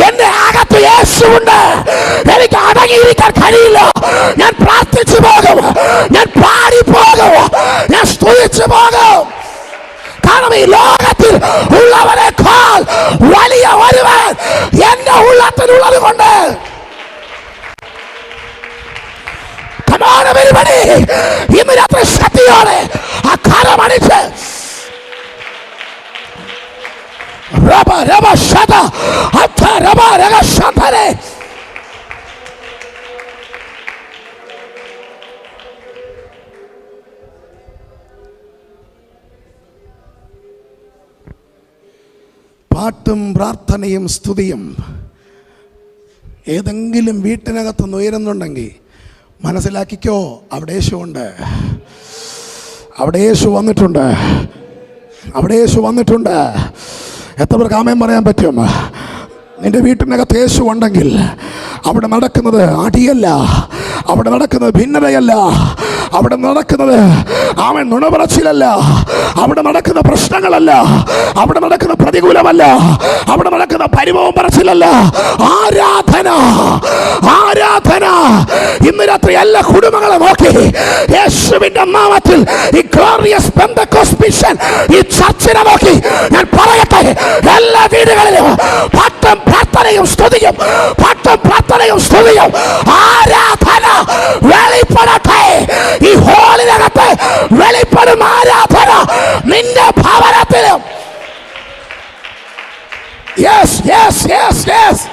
എന്റെ അകത്ത് യേശുണ്ട്. എനിക്ക് അടങ്ങിയിരിക്കാൻ കഴിയില്ല. ഞാൻ പ്രാർത്ഥിച്ചു പോകും, ഞാൻ പാടി പോകും, ഞാൻ സ്തുതിച്ചു പോകും. കാരണം ഈ ലോകത്തിൽ ഉള്ളവരെക്കാൾ വലിയ ഒരുവൻ എന്റെ ഉള്ളത്തിലുള്ളത് കൊണ്ട്. ഇന്ന് രാത്രി ശക്തിയോടെ ആ കരമണിച്ച് പാട്ടും പ്രാർത്ഥനയും സ്തുതിയും ഏതെങ്കിലും വീട്ടിനകത്ത് ഉയരുന്നുണ്ടെങ്കിൽ മനസ്സിലാക്കിക്കോ, അവിടെ യേശു ഉണ്ട്, അവിടെ യേശു വന്നിട്ടുണ്ട്, അവിടെ യേശു വന്നിട്ടുണ്ട്. എത്ര പേർക്ക് ആമേൻ പറയാൻ പറ്റും? നിന്റെ വീട്ടിനകത്ത് യേശു ഉണ്ടെങ്കിൽ അവിടെ നടക്കുന്നത് അടിയല്ല, അവിടെ നടക്കുന്നത് ഭിന്നതയല്ല, അവിടെ നടക്കുന്നത് അവൻ നുണപറച്ചിലല്ല, അവിടെ നടക്കുന്ന പ്രശ്നങ്ങളല്ല, അവിടെ നടക്കുന്ന പ്രതികൂലമല്ല, അവിടെ നടക്കുന്ന പരിഭവം പറച്ചിലല്ല. ആരാധന, ആരാധന. ഇന്ന് രാത്രി എല്ലാ കുടുംബങ്ങളെ നോക്കി യേശുവിന്റെ നാമത്തിൽ ഈ ഗ്ലോറിയസ് പെന്തക്കോസ്റ്റ് മിഷൻ ഈ ചർച്ചിനെ നോക്കി ഞാൻ പറയട്ടെ, എല്ലാ വീടുകളിലും പാട്ടും പ്രാർത്ഥനയും സ്തുതിയും, പാട്ടും പ്രാർത്ഥനയും സ്തുതിയും, ആരാധന വെളിപ്പെടട്ടെ. ഈ ഹോളിനകത്ത് വെളിപ്പെടും ആരാധന നിന്റെ ഭവനത്തിലും. Yes yes yes yes.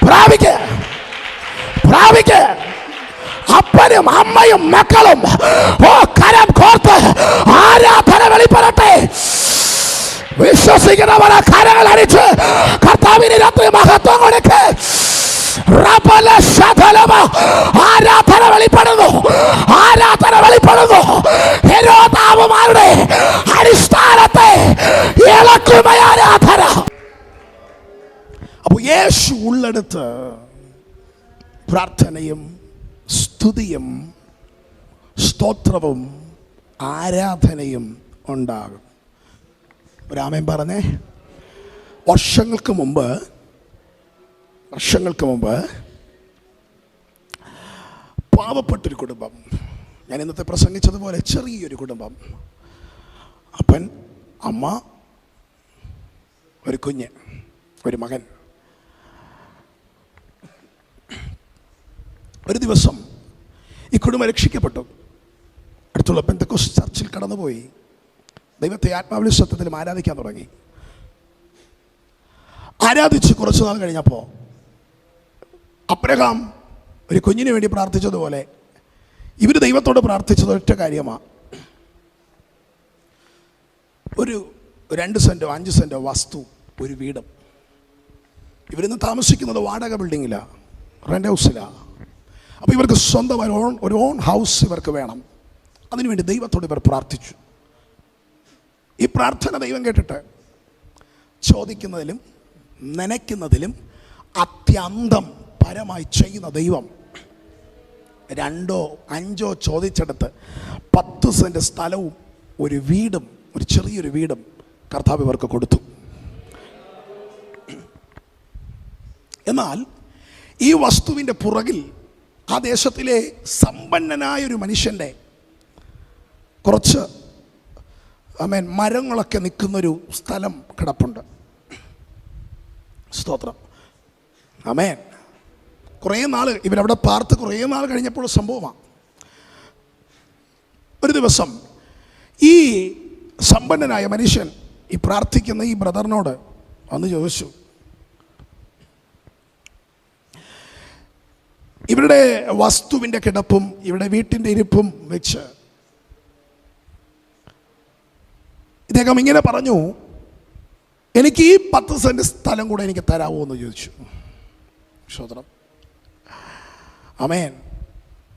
പ്രാപിക്ക്, പ്രാപിക്ക്. അപ്പനും അമ്മയും മക്കളും ഓ കരം കോർത്ത് ആരാധന വെളിപ്പെടട്ടെ. വിശ്വസിക്കുന്നവരെ കരങ്ങൾ അടിച്ച് കർത്താവിന് രാത്രി മഹത്വം കൊടുക്ക്. ആരാധന വെളിപ്പെടുന്നു, ആരാധന വെളിപ്പെടുന്നു. ഹെരോദാവുമാരുടെ അടിസ്ഥാനത്തെ ഇളക്കുന്ന ആരാധന. അപ്പൊ യേശു ഉള്ളെടുത്ത് പ്രാർത്ഥനയും സ്തുതിയും സ്തോത്രവും ആരാധനയും ഉണ്ടാകും. രാമൻ പറഞ്ഞേ, വർഷങ്ങൾക്ക് മുമ്പ് പാവപ്പെട്ടൊരു കുടുംബം, ഞാൻ ഇന്നത്തെ പ്രസംഗിച്ചതുപോലെ ചെറിയൊരു കുടുംബം, അപ്പൻ, അമ്മ, ഒരു കുഞ്ഞ്, ഒരു മകൻ. ഒരു ദിവസം ഈ കുടുംബം രക്ഷിക്കപ്പെട്ടു. അടുത്തുള്ള പെന്തക്കോസ്റ്റ് ചർച്ചിൽ കടന്നുപോയി ദൈവത്തെ ആത്മാവിലും സത്യത്തിലും ആരാധിക്കാൻ തുടങ്ങി. ആരാധിച്ച് കുറച്ചു നാൾ കഴിഞ്ഞപ്പോൾ അബ്രഹാം ഒരു കുഞ്ഞിന് വേണ്ടി പ്രാർത്ഥിച്ചതുപോലെ ഇവർ ദൈവത്തോട് പ്രാർത്ഥിച്ചത് ഒറ്റ കാര്യമാണ്. ഒരു 2 സെൻറ്റോ 5 സെൻറ്റോ വസ്തു, ഒരു വീടും. ഇവരിന്ന് താമസിക്കുന്നത് വാടക ബിൽഡിങ്ങിലാണ്, റെൻ്റ് ഹൗസിലാണ്. അപ്പോൾ ഇവർക്ക് സ്വന്തമായി ഒരു ഓൺ ഹൗസ് ഇവർക്ക് വേണം. അതിനുവേണ്ടി ദൈവത്തോട് ഇവർ പ്രാർത്ഥിച്ചു. ഈ പ്രാർത്ഥന ദൈവം കേട്ടിട്ട് ചോദിക്കുന്നതിലും നനയ്ക്കുന്നതിലും അത്യന്തം പരമായി ചെയ്യുന്ന ദൈവം 2 5 ചോദിച്ചെടുത്ത് 10 സെൻറ്റ് സ്ഥലവും ഒരു വീടും, ഒരു ചെറിയൊരു വീടും കർത്താവ് ഇവർക്ക് കൊടുത്തു. എന്നാൽ ഈ വസ്തുവിൻ്റെ പുറകിൽ ആ ദേശത്തിലെ സമ്പന്നനായൊരു മനുഷ്യൻ്റെ കുറച്ച് മരങ്ങളൊക്കെ നിൽക്കുന്നൊരു സ്ഥലം കിടപ്പുണ്ട്. സ്തോത്രം. ആമേൻ. കുറേ നാൾ ഇവരവിടെ പാർത്ത് കുറേ നാൾ കഴിഞ്ഞപ്പോൾ സംഭവമാണ്. ഒരു ദിവസം ഈ സമ്പന്നനായ മനുഷ്യൻ ഈ പ്രാർത്ഥിക്കുന്ന ഈ ബ്രദറിനോട് വന്ന് ചോദിച്ചു, ഇവരുടെ വസ്തുവിൻ്റെ കിടപ്പും ഇവരുടെ വീട്ടിൻ്റെ ഇരിപ്പും വെച്ച് ഇദ്ദേഹം ഇങ്ങനെ പറഞ്ഞു, എനിക്ക് ഈ 10 സെൻറ്റ് സ്ഥലം കൂടെ എനിക്ക് തരാമോ എന്ന് ചോദിച്ചു. സ്തോത്രം. ആമേൻ.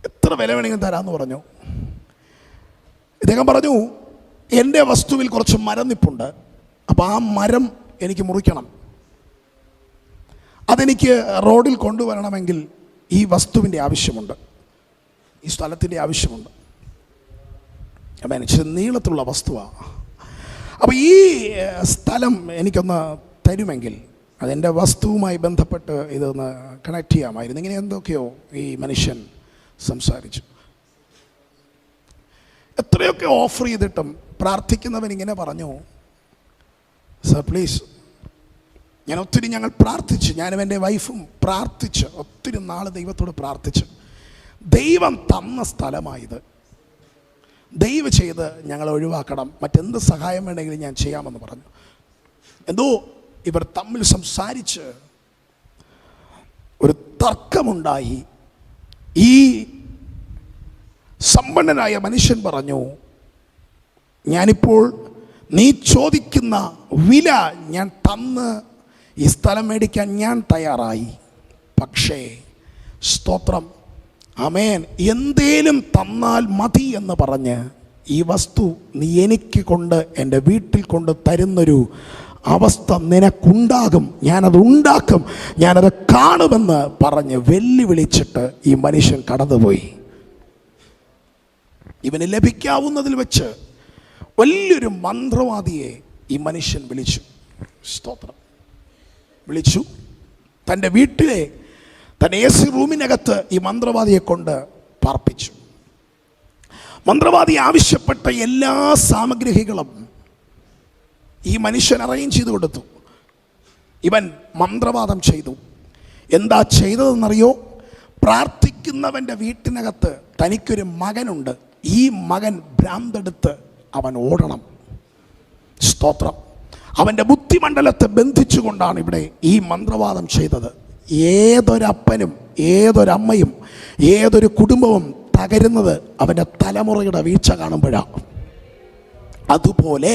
എത്ര വില വേണമെങ്കിലും തരാമെന്ന് പറഞ്ഞു. ഇദ്ദേഹം പറഞ്ഞു, എൻ്റെ വസ്തുവിൽ കുറച്ച് മരം നിപ്പുണ്ട്, അപ്പോൾ ആ മരം എനിക്ക് മുറിക്കണം, അതെനിക്ക് റോഡിൽ കൊണ്ടുവരണമെങ്കിൽ ഈ വസ്തുവിൻ്റെ ആവശ്യമുണ്ട്, ഈ സ്ഥലത്തിൻ്റെ ആവശ്യമുണ്ട്. ആമേൻ. ഇച്ചിരി നീളത്തിലുള്ള വസ്തുവാണ്. അപ്പോൾ ഈ സ്ഥലം എനിക്കൊന്ന് തരുമെങ്കിൽ അതെൻ്റെ വസ്തുവുമായി ബന്ധപ്പെട്ട് ഇതൊന്ന് കണക്ട് ചെയ്യാമായിരുന്നു. ഇങ്ങനെ എന്തൊക്കെയോ ഈ മനുഷ്യൻ സംസാരിച്ചു. എത്രയൊക്കെ ഓഫർ ചെയ്തിട്ടും പ്രാർത്ഥിക്കുന്നവൻ ഇങ്ങനെ പറഞ്ഞു, സർ പ്ലീസ്, ഞങ്ങൾ പ്രാർത്ഥിച്ചു, ഞാനും എൻ്റെ വൈഫും പ്രാർത്ഥിച്ച് ഒത്തിരി നാൾ ദൈവത്തോട് പ്രാർത്ഥിച്ചു, ദൈവം തന്ന സ്ഥലമായത്, ദയവ് ചെയ്ത് ഞങ്ങൾ ഒഴിവാക്കണം, മറ്റെന്ത് സഹായം വേണമെങ്കിലും ഞാൻ ചെയ്യാമെന്ന് പറഞ്ഞു. എന്തോ ഇവർ തമ്മിൽ സംസാരിച്ച് ഒരു തർക്കമുണ്ടായി. ഈ സമ്പന്നനായ മനുഷ്യൻ പറഞ്ഞു, ഞാനിപ്പോൾ നീ ചോദിക്കുന്ന വില ഞാൻ തന്ന് ഈ സ്ഥലം മേടിക്കാൻ ഞാൻ തയ്യാറായി, പക്ഷേ സ്തോത്രം, ആമേൻ, എന്തേലും തന്നാൽ മതി എന്ന് പറഞ്ഞ് ഈ വസ്തു നീ എനിക്ക് കൊണ്ട് എൻ്റെ വീട്ടിൽ കൊണ്ട് തരുന്നൊരു അവസ്ഥ നിനക്കുണ്ടാകും, ഞാനത് ഉണ്ടാക്കും, ഞാനത് കാണുമെന്ന് പറഞ്ഞ് വെല്ലുവിളിച്ചിട്ട് ഈ മനുഷ്യൻ കടന്നുപോയി. ഇവന് ലഭിക്കാവുന്നതിൽ വെച്ച് വലിയൊരു മന്ത്രവാദിയെ ഈ മനുഷ്യൻ വിളിച്ചു. സ്തോത്രം. വിളിച്ചു. തൻ്റെ വീട്ടിലെ തൻ്റെ AC റൂമിനകത്ത് ഈ മന്ത്രവാദിയെ കൊണ്ട് പാർപ്പിച്ചു. മന്ത്രവാദി ആവശ്യപ്പെട്ട എല്ലാ സാമഗ്രികളും ഈ മനുഷ്യൻ അറേഞ്ച് ചെയ്ത് കൊടുത്തു. ഇവൻ മന്ത്രവാദം ചെയ്തു. എന്താ ചെയ്തതെന്നറിയോ? പ്രാർത്ഥിക്കുന്നവൻ്റെ വീട്ടിനകത്ത് തനിക്കൊരു മകനുണ്ട്, ഈ മകൻ ഭ്രാന്തെടുത്ത് അവൻ ഓടണം. സ്തോത്രം. അവൻ്റെ ബുദ്ധിമണ്ഡലത്തെ ബന്ധിച്ചുകൊണ്ടാണ് ഇവിടെ ഈ മന്ത്രവാദം ചെയ്തത്. ഏതൊരപ്പനും ഏതൊരമ്മയും ഏതൊരു കുടുംബവും തകരുന്നത് അവൻ്റെ തലമുറയുടെ വീഴ്ച കാണുമ്പോഴാണ്. അതുപോലെ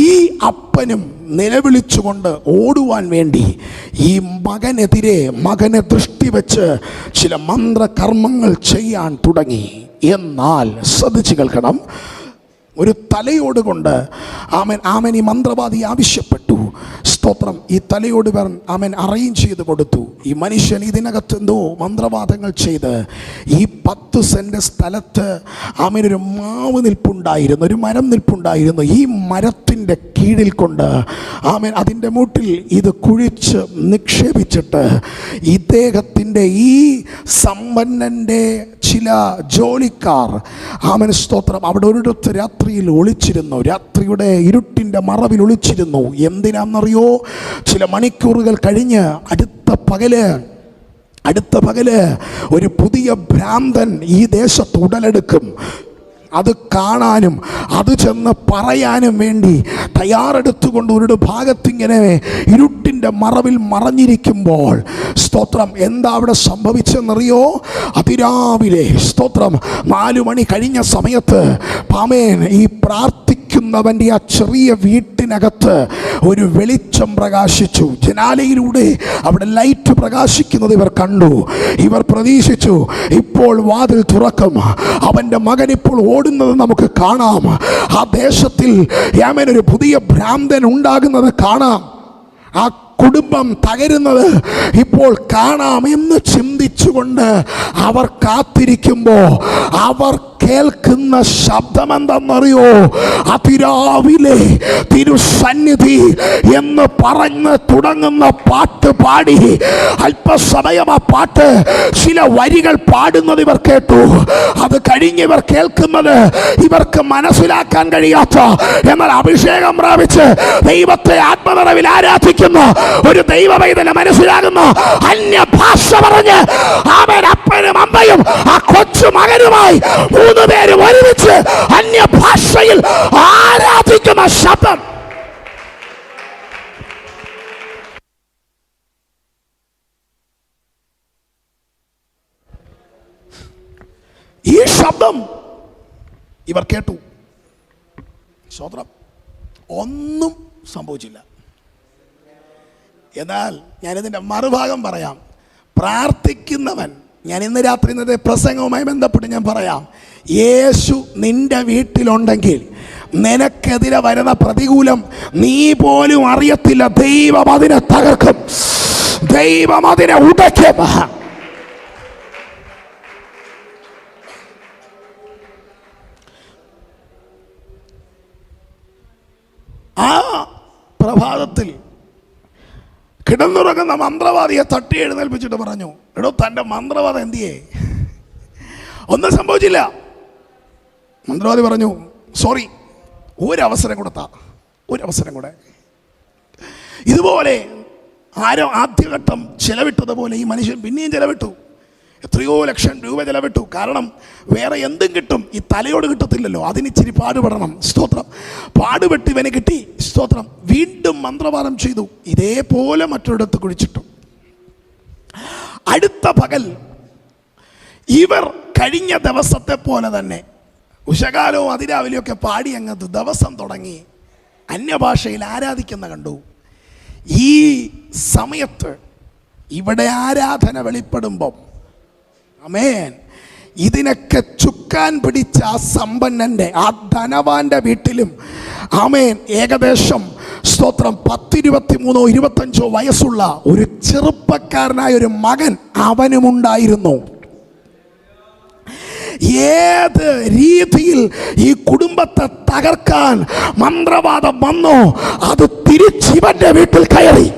ഈ അപ്പനും നിലവിളിച്ചുകൊണ്ട് ഓടുവാൻ വേണ്ടി ഈ മകനെ ദൃഷ്ടി വെച്ച് ചില മന്ത്രകർമ്മങ്ങൾ ചെയ്യാൻ തുടങ്ങി. എന്നാൽ ശ്രദ്ധിച്ചു കേൾക്കണം, ഒരു തലയോട് കൊണ്ട് ആമൻ ഈ മന്ത്രവാദി ആവശ്യപ്പെട്ടു. സ്തോത്രം. ഈ തലയോട് അവൻ അറേഞ്ച് ചെയ്ത് കൊടുത്തു. ഈ മനുഷ്യൻ ഇതിനകത്ത് എന്തോ മന്ത്രവാദങ്ങൾ ചെയ്ത് ഈ 10 സെൻറ്റ് സ്ഥലത്ത് ഒരു മാവ് നിൽപ്പുണ്ടായിരുന്നു, ഒരു മരം നിൽപ്പുണ്ടായിരുന്നു. ഈ മരത്തിൻ്റെ കീഴിൽ കൊണ്ട് അതിൻ്റെ മൂട്ടിൽ ഇത് കുഴിച്ച് നിക്ഷേപിച്ചിട്ട് ഇദ്ദേഹത്തിൻ്റെ ഈ സമ്പന്നൻ്റെ ചില ജോലിക്കാർ സ്തോത്രം അവിടെ ഒരിടത്ത് രാത്രിയിൽ ഒളിച്ചിരുന്നു. രാത്രിയുടെ ഇരുട്ടിൻ്റെ മറവിൽ ഒളിച്ചിരുന്നു. എന്തിനാണെന്നറിയോ? ചില മണിക്കൂറുകൾ കഴിഞ്ഞ് അടുത്ത പകല് ഒരു പുതിയ ഭ്രാന്തൻ ഈ ദേശത്ത് ഉടലെടുക്കും. അത് കാണാനും അത് ചെന്ന് പറയാനും വേണ്ടി തയ്യാറെടുത്തുകൊണ്ട് ഒരു ഭാഗത്തിങ്ങനെ ഇരുട്ടിൻ്റെ മറവിൽ മറഞ്ഞിരിക്കുമ്പോൾ സ്തോത്രം എന്താ അവിടെ സംഭവിച്ചെന്നറിയോ? അതിരാവിലെ സ്തോത്രം 4 മണി കഴിഞ്ഞ സമയത്ത് ഈ പ്രാർത്ഥിക്കുന്നവൻ്റെ ആ ചെറിയ വീട്ടിനകത്ത് ഒരു വെളിച്ചം പ്രകാശിച്ചു. ജനാലയിലൂടെ അവിടെ ലൈറ്റ് പ്രകാശിക്കുന്നത് ഇവർ കണ്ടു. ഇവർ പ്രതീക്ഷിച്ചു, ഇപ്പോൾ വാതിൽ തുറക്കും, അവൻ്റെ മകൻ ഇപ്പോൾ ഓടുന്നത് നമുക്ക് കാണാം, ആ ദേശത്തിൽ ഒരു പുതിയ ഭ്രാന്തൻ ഉണ്ടാകുന്നത് കാണാം, ആ കുടുംബം തകരുന്നത് ഇപ്പോൾ കാണാം എന്ന് ചിന്തിച്ചുകൊണ്ട് അവർ കാത്തിരിക്കുമ്പോൾ അവർ കേൾക്കുന്ന ശബ്ദം എന്തെന്നറിയോ? അതിരാവിലെ തിരുസന്നിധി എന്ന് പറഞ്ഞ് തുടങ്ങുന്ന പാട്ട് പാടി അല്പസമയം ആ പാട്ട് ചില വരികൾ പാടുന്നത് ഇവർ കേട്ടു. അത് കഴിഞ്ഞ് ഇവർ കേൾക്കുന്നത് ഇവർക്ക് മനസ്സിലാക്കാൻ കഴിയാത്ത, എന്നാൽ അഭിഷേകം പ്രാപിച്ച് ദൈവത്തെ ആത്മനിറവിൽ ആരാധിക്കുന്ന ഒരു ദൈവവൈതനെ മനസ്സിലാകുന്ന അന്യഭാഷ പറഞ്ഞ് അവൻ അപ്പനും അമ്മയും ആ കൊച്ചു മകനുമായി 3 പേരും ഒരുമിച്ച് അന്യഭാഷയിൽ ആരാധിക്കുന്ന ശബ്ദം. ഈ ശബ്ദം ഇവർ കേട്ടു. സ്തോത്രം. ഒന്നും സംഭവിച്ചില്ല. എന്നാൽ ഞാനിതിൻ്റെ മറുഭാഗം പറയാം. പ്രാർത്ഥിക്കുന്നവൻ, ഞാൻ ഇന്ന് രാത്രി ഇന്നത്തെ പ്രസംഗവുമായി ബന്ധപ്പെട്ട് ഞാൻ പറയാം, യേശു നിന്റെ വീട്ടിലുണ്ടെങ്കിൽ നിനക്കെതിരെ വരുന്ന പ്രതികൂലം നീ പോലും അറിയത്തില്ല. ദൈവം അതിനെ തകർക്കും, ദൈവം അതിനെ ഉടയ്ക്കും. ആ പ്രഭാതത്തിൽ കിടന്നുറങ്ങുന്ന മന്ത്രവാദിയെ തട്ടി എഴുന്നേൽപ്പിച്ചിട്ട് പറഞ്ഞു, എടോ തൻ്റെ മന്ത്രവാദം എന്തിയേ? ഒന്നും സംഭവിച്ചില്ല. മന്ത്രവാദി പറഞ്ഞു, സോറി, ഒരവസരം കൊടുത്താ, ഒരവസരം കൂടെ. ഇതുപോലെ ആരോ ആദ്യഘട്ടം ചെലവിട്ടതുപോലെ ഈ മനുഷ്യൻ പിന്നെയും ചെലവിട്ടു. എത്രയോ ലക്ഷം രൂപ ചെലവിട്ടു. കാരണം വേറെ എന്തും കിട്ടും, ഈ തലയോട് കിട്ടത്തില്ലല്ലോ, അതിനിച്ചിരി പാടുപെടണം. സ്തോത്രം. പാടുപെട്ട് ഇവന് കിട്ടി. സ്തോത്രം. വീണ്ടും മന്ത്രവാദം ചെയ്തു, ഇതേപോലെ മറ്റൊരിടത്ത് കുഴിച്ചിട്ടു. അടുത്ത പകൽ ഇവർ കഴിഞ്ഞ ദിവസത്തെ പോലെ തന്നെ ഉഷകാലവും അതിരാവിലെയൊക്കെ പാടി അങ്ങ് ദിവസം തുടങ്ങി അന്യഭാഷയിൽ ആരാധിക്കുന്ന കണ്ടു. ഈ സമയത്ത് ഇവിടെ ആരാധന വെളിപ്പെടുമ്പം, ആമേൻ, ഇതിനൊക്കെ ചുക്കാൻ പിടിച്ച ആ സമ്പന്നൻ്റെ, ആ ധനവാന്റെ വീട്ടിലും, ആമേൻ, ഏകദേശം സ്തോത്രം 10, 23, 25 വയസ്സുള്ള ഒരു ചെറുപ്പക്കാരനായ ഒരു മകൻ അവനുമുണ്ടായിരുന്നു. ഏത് രീതിയിൽ ഈ കുടുംബത്തെ തകർക്കാൻ മന്ത്രവാദം വന്നോ അത് തിരിച്ചിവന്റെ വീട്ടിൽ കയറി.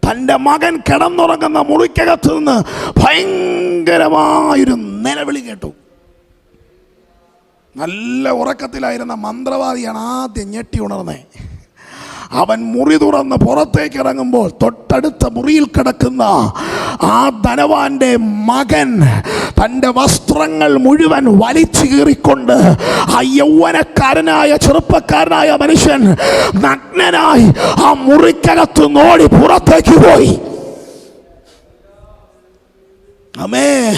തൻ്റെ മകൻ കിടന്നുറങ്ങുന്ന മുറിക്കകത്ത് നിന്ന് ഭയങ്കരമായൊരു നിലവിളി കേട്ടു. നല്ല ഉറക്കത്തിലായിരുന്ന മന്ത്രവാദിയാണ് ആദ്യം ഞെട്ടി ഉണർന്നേ. അവൻ മുറി തുറന്ന് പുറത്തേക്ക് ഇറങ്ങുമ്പോൾ തൊട്ടടുത്ത മുറിയിൽ കിടക്കുന്ന ആ ധനവാന്റെ മകൻ തൻ്റെ വസ്ത്രങ്ങൾ മുഴുവൻ വലിച്ചു കീറിക്കൊണ്ട് ആ യൗവനക്കാരനായ ചെറുപ്പക്കാരനായ മനുഷ്യൻ നഗ്നനായി ആ മുറിക്കകത്ത് നോടി പുറത്തേക്ക് പോയി. ആമേൻ.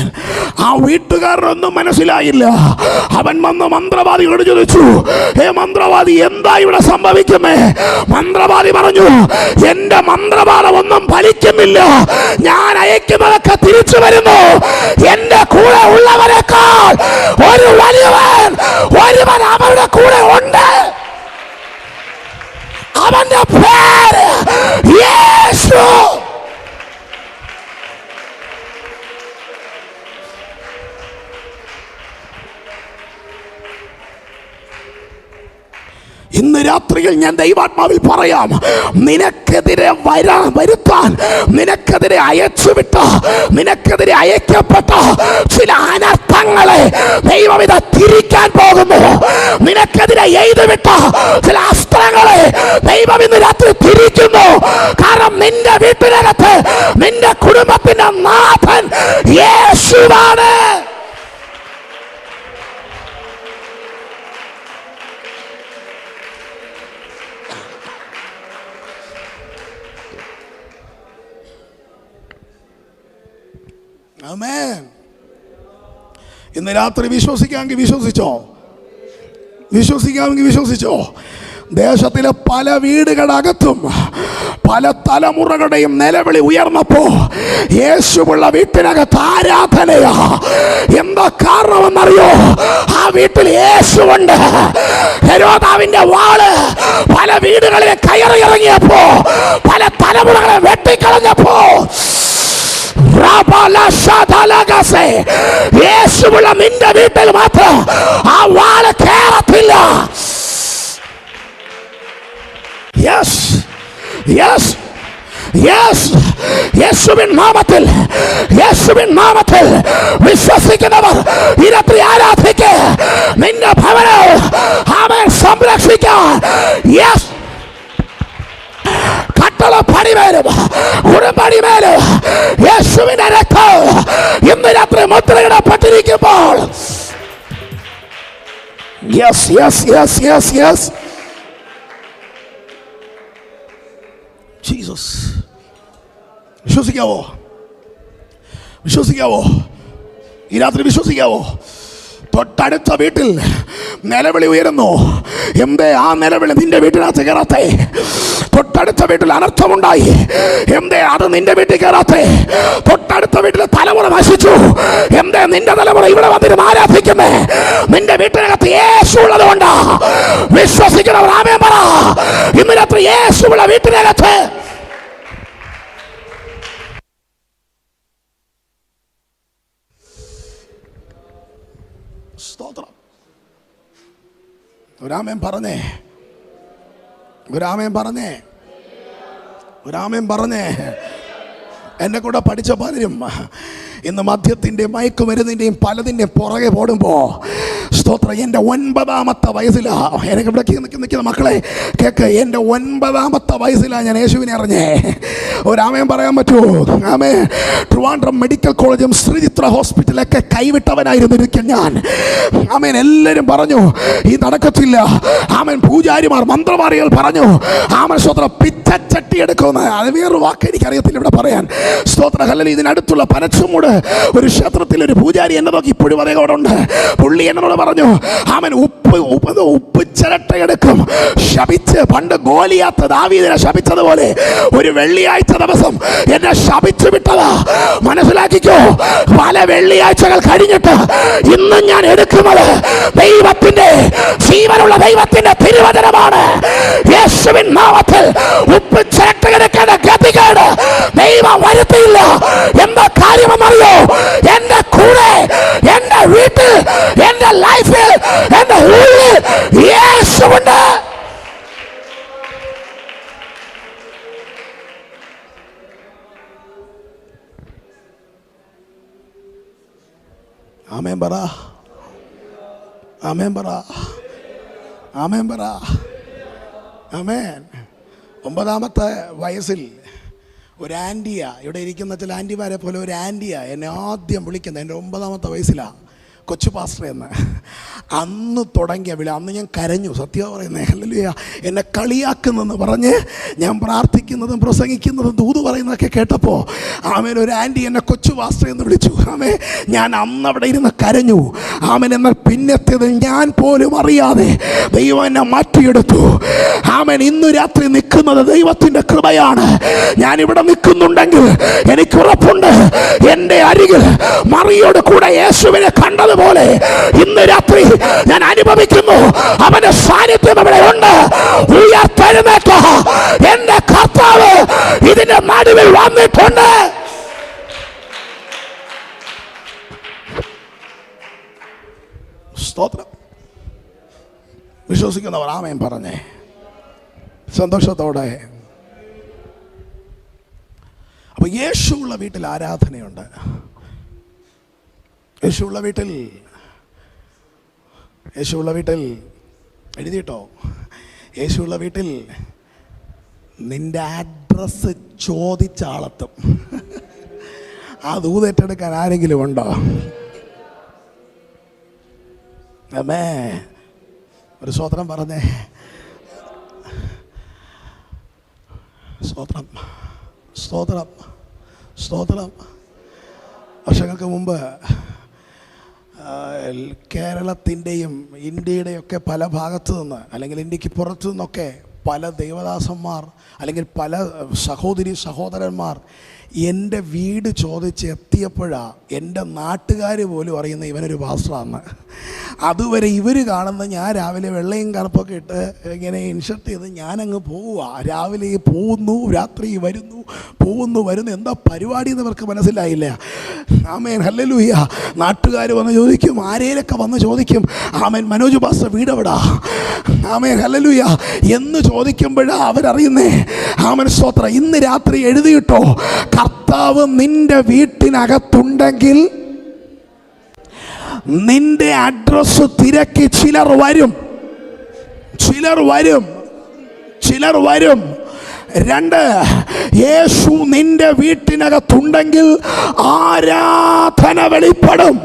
ആ വീട്ടുകാരനൊന്നും മനസ്സിലായില്ല. അവൻ വന്ന് മന്ത്രവാദിയോട് ചോദിച്ചു, ഹേ മന്ത്രവാദി, എന്താ ഇവിടെ സംഭവിക്കുന്നേ? മന്ത്രവാദി പറഞ്ഞു, എന്റെ മന്ത്രവാദം ഒന്നും ഫലിക്കുന്നില്ല, ഞാൻ അയക്കുന്നതൊക്കെ തിരിച്ചു വരുന്നു. എന്റെ കൂടെ ഉള്ളവരെക്കാൾ ഒരു ഒരുവൻ അവരുടെ കൂടെ ഉണ്ട്. അവന്റെ പേര് യേശു. ഇന്ന് രാത്രിയിൽ ഞാൻ ദൈവാത്മാവിൽ പറയാം, നിനക്കെതിരെ വരുത്താൻ, നിനക്കെതിരെ അയച്ചുവിട്ട, നിനക്കെതിരെ അയക്കപ്പെട്ട ചില അനർത്ഥങ്ങളെ ദൈവം ഇത് തിരിക്കാൻ പോകുന്നു. നിനക്കെതിരെ എഴുതുവിട്ട ചില അസ്ത്രങ്ങളെ ദൈവം ഇന്ന് രാത്രി തിരിക്കുന്നു. കാരണം നിന്റെ വീട്ടിനകത്ത് നിന്റെ കുടുംബത്തിന്റെ നാഥൻ യേശുവാണ്. ആമേൻ. ഇന്ന് രാത്രി വിശ്വസിക്കാമെങ്കിൽ വിശ്വസിച്ചോ, വിശ്വസിക്കാമെങ്കിൽ വിശ്വസിച്ചോ. ദേശത്തിലെ പല വീടുകളകത്തും പല തലമുറകളുടെയും നിലവിളി ഉയർന്നപ്പോ യേശുവുള്ള വീട്ടിനകത്ത് ആരാധനയാ. എന്താ കാരണമെന്നറിയോ? ആ വീട്ടിൽ യേശുവുണ്ട്. ഹെരോദാവിന്റെ വാള് പല വീടുകളിൽ കയറി ഇറങ്ങിയപ്പോ, പല തലമുറകളെ വെട്ടിക്കളഞ്ഞപ്പോ, യേശുവുള്ള നിന്റെ വീട്ടിൽ മാത്രം ആ വാള് കേറത്തില്ല. Yes, yes, yes. യേശുവിൻ നാമത്തിൽ, യേശുവിൻ നാമത്തിൽ വിശ്വസിക്കുന്നവർ ഇരത്തി ആരാധിക്ക്. നിന്റെ ഭവനം അവൻ സംരക്ഷിക്കാൻ. യെസ്. പടിമേലും ഉടമ്പടിമേലും യേശുവിന്റെ രക്തം ഇന്ന് രാത്രി മുദ്രയിടപ്പെട്ടിരിക്കുമ്പോൾ yes yes yes yes yes Jesus. വിശ്വസിക്കാവോ? വിശ്വസിക്കാവോ? ഈ രാത്രി വിശ്വസിക്കാവോ? തൊട്ടടുത്ത വീട്ടിൽ നിലവിളി ഉയരുന്നു. എന്തേ ആ നിലവിളി നിന്റെ വീട്ടിനകത്ത് കയറാത്തെ? തൊട്ടടുത്ത വീട്ടിൽ അനർത്ഥമുണ്ടായി, എന്തേ അത് നിന്റെ വീട്ടിൽ കയറാത്തെ? തൊട്ടടുത്ത വീട്ടിലെ തലമുറ നശിച്ചു, എന്തേ നിന്റെ തലമുറ ഇവിടെ വന്നിരുന്ന് ആരാധിക്കുന്നേ? നിന്റെ വീട്ടിനകത്ത് യേശു ഉള്ളത് കൊണ്ടാ. വിശ്വസിക്കുന്നവർ ആമേൻ പറ. ഇന്ന് രാത്രി യേശുവുള്ള വീട്ടിനകത്ത് സ്തോത്രം. ഒരാമേൻ പറഞ്ഞേ, ഒരാമേൻ പറഞ്ഞേ, ഒരാമേൻ പറഞ്ഞേ. എന്നെ കൂടെ പഠിച്ച പലരും ഇന്ന് മദ്യത്തിൻ്റെയും മയക്കുമരുന്നിൻ്റെയും പലതിൻ്റെയും പുറകെ ഓടുമ്പോൾ സ്തോത്രം, എൻ്റെ 9ാമത്തെ വയസ്സിലാണ്, എനിക്ക് ഇവിടെ നിൽക്കുന്ന മക്കളെ കേക്ക്, എൻ്റെ 9ാമത്തെ വയസ്സിലാണ് ഞാൻ യേശുവിനെ അറിഞ്ഞേ. ഒരാമേൻ പറയാൻ പറ്റുമോ? ആമേ. ട്രിവാൻഡ്രം മെഡിക്കൽ കോളേജും ശ്രീചിത്ര ഹോസ്പിറ്റലൊക്കെ കൈവിട്ടവനായിരുന്നിരിക്കും ഞാൻ. ആമേൻ. എല്ലാവരും പറഞ്ഞു ഈ നടക്കത്തില്ല. ആമേൻ. പൂജാരിമാർ മന്ത്രവാദികൾ പറഞ്ഞു ആമേൻ സ്തോത്രം പിച്ചച്ചട്ടി എടുക്കുമെന്ന്. അത് വേറൊരു വാക്ക് എനിക്കറിയത്തില്ല ഇവിടെ പറയാൻ. സ്തോത്ര ഹല്ലേലൂയ. ഇതിനടുത്തുള്ള പനച്ചുമൂട് ഒരു ക്ഷേത്രത്തിൽ ഒരു പൂജാരി എന്നെ നോക്കി ഇപ്പോഴും അതേകോടുണ്ട്. പുള്ളി എന്നോട് പറഞ്ഞു ആമേൻ ഉപ്പ് ചിരട്ടയെടുക്കും ശപിച്ച്, പണ്ട് ഗോലിയാത്ത് ദാവീദിനെ ശപിച്ചതുപോലെ ഒരു വെള്ളിയാഴ്ച ദിവസം എന്നെ ശപിച്ചു വിട്ടതാ. മനസ്സിലാക്കിക്കോ, പല വെള്ളിയാഴ്ചകൾ കഴിഞ്ഞിട്ട് ഇന്ന് ഞാൻ എടുക്കുന്നത് ദൈവത്തിന്റെ ജീവനുള്ള ദൈവത്തിന്റെ തിരുവചനമാണ്. യേശുവിൻ നാമത്തിൽ ഉപ്പ് ചിരട്ടയെടുക്കേണ്ട ഗതികേട് ദൈവം വരുത്തിയില്ല. എന്താ കാര്യമെന്നറിയോ? എന്റെ കൂടെ, എന്റെ വീട്ടിൽ, എന്റെ ലൈഫിൽ, എന്റെ ഉള്ളിൽ യേശുവുണ്ട്. ആമേൻ പറ, ആമേൻ പറ, ആമേൻ പറ, ആമേൻ. 9ാമത്തെ വയസ്സിൽ ഒരു ആൻറ്റിയ, ഇവിടെ ഇരിക്കുന്ന ചില ആൻറ്റിമാരെ പോലെ ഒരു ആൻറ്റിയ എന്നെ ആദ്യം വിളിക്കുന്നത് എൻ്റെ 9ാമത്തെ വയസ്സിലാണ്, കൊച്ചു പാസ്റ്റർ എന്ന്. അന്ന് തുടങ്ങിയ വിളി. അന്ന് ഞാൻ കരഞ്ഞു, സത്യം പറയുന്നത്. ഹല്ലേലൂയ. എന്നെ കളിയാക്കുന്നെന്ന് പറഞ്ഞ് ഞാൻ പ്രാർത്ഥിക്കുന്നതും പ്രസംഗിക്കുന്നതും ദൂത് പറയുന്നതൊക്കെ കേട്ടപ്പോൾ ആമേൻ ഒരു ആൻറ്റി എന്നെ കൊച്ചു പാസ്റ്റർ എന്ന് വിളിച്ചു. ആമേ, ഞാൻ അന്ന് അവിടെ ഇരുന്ന് കരഞ്ഞു. ആമേൻ. എന്നാൽ പിന്നത്തേത് ഞാൻ പോലും അറിയാതെ ദൈവം എന്നെ മാറ്റിയെടുത്തു. ആമേൻ. ഇന്ന് രാത്രി നിൽക്കുന്നത് ദൈവത്തിൻ്റെ കൃപയാണ്. ഞാനിവിടെ നിൽക്കുന്നുണ്ടെങ്കിൽ എനിക്ക് ഉറപ്പുണ്ട് എൻ്റെ അരികിൽ മറിയോട് കൂടെ യേശുവിനെ കണ്ടതുപോലെ ഇന്ന് രാത്രി ഞാൻ അനുഭവിക്കുന്നു. അവന്റെ സാന്നിധ്യം അവിടെ ഉണ്ട്. ഉയർത്തെഴുന്നേറ്റ എന്റെ കർത്താവ് ഇതിന്റെ നടുവിൽ വന്നിട്ടുണ്ട്. സ്തോത്രം. വിശ്വസിക്കുന്നവർ ആമേൻ പറഞ്ഞേ സന്തോഷത്തോടെ. അപ്പൊ യേശുവുള്ള വീട്ടിൽ ആരാധനയുണ്ട്. യേശുവുള്ള വീട്ടിൽ, യേശുവുള്ള വീട്ടിൽ എഴുതിയിട്ടോ, യേശുവുള്ള വീട്ടിൽ നിന്റെ അഡ്രസ്സ് ചോദിച്ചാളത്തും. ആ ദൂതേറ്റെടുക്കാൻ ആരെങ്കിലും ഉണ്ടോ? അമ്മേ ഒരു സ്തോത്രം പറഞ്ഞേ. സ്തോത്രം, സ്തോത്രം, സ്തോത്രം. വർഷങ്ങൾക്ക് മുമ്പ് കേരളത്തിൻ്റെയും ഇന്ത്യയുടെയൊക്കെ പല ഭാഗത്തു നിന്ന്, അല്ലെങ്കിൽ ഇന്ത്യക്ക് പുറത്തു നിന്നൊക്കെ പല ദൈവദാസന്മാർ അല്ലെങ്കിൽ പല സഹോദരന്മാർ എൻ്റെ വീട് ചോദിച്ച് എത്തിയപ്പോഴാണ് എൻ്റെ നാട്ടുകാർ പോലും അറിയുന്ന ഇവനൊരു പാസ്റ്ററാണ്. അതുവരെ ഇവർ കാണുന്ന ഞാൻ രാവിലെ വെള്ളയും കറുപ്പൊക്കെ ഇട്ട് ഇങ്ങനെ ഇൻഷർട്ട് ചെയ്ത് ഞാനങ്ങ് പോവുക. രാവിലെ പോകുന്നു, രാത്രി വരുന്നു, പോകുന്നു വരുന്നു. എന്താ പരിപാടി എന്ന് ഇവർക്ക് മനസ്സിലായില്ല. ആമേൻ. ഹല്ലേലൂയ. നാട്ടുകാർ വന്ന് ചോദിക്കും, ആരേലൊക്കെ വന്ന് ചോദിക്കും, ആമേൻ മനോജ് പാസ്റ്റർ വീടെവിടാ? ആമേൻ. ഹല്ലേലൂയ എന്ന് ചോദിക്കുമ്പോഴാണ് അവരറിയുന്നേ. ആമേൻ. സ്തോത്രം. ഇന്ന് രാത്രി എഴുതിയിട്ടോ, കർത്താവ് നിന്റെ വീട്ടിനകത്തുണ്ടെങ്കിൽ നിന്റെ അഡ്രസ് തിരക്കി ചിലർ വരും, ചിലർ വരും, ചിലർ വരും. 2, യേശു നിന്റെ വീട്ടിനകത്തുണ്ടെങ്കിൽ ആരാധന വെളിപ്പെടും.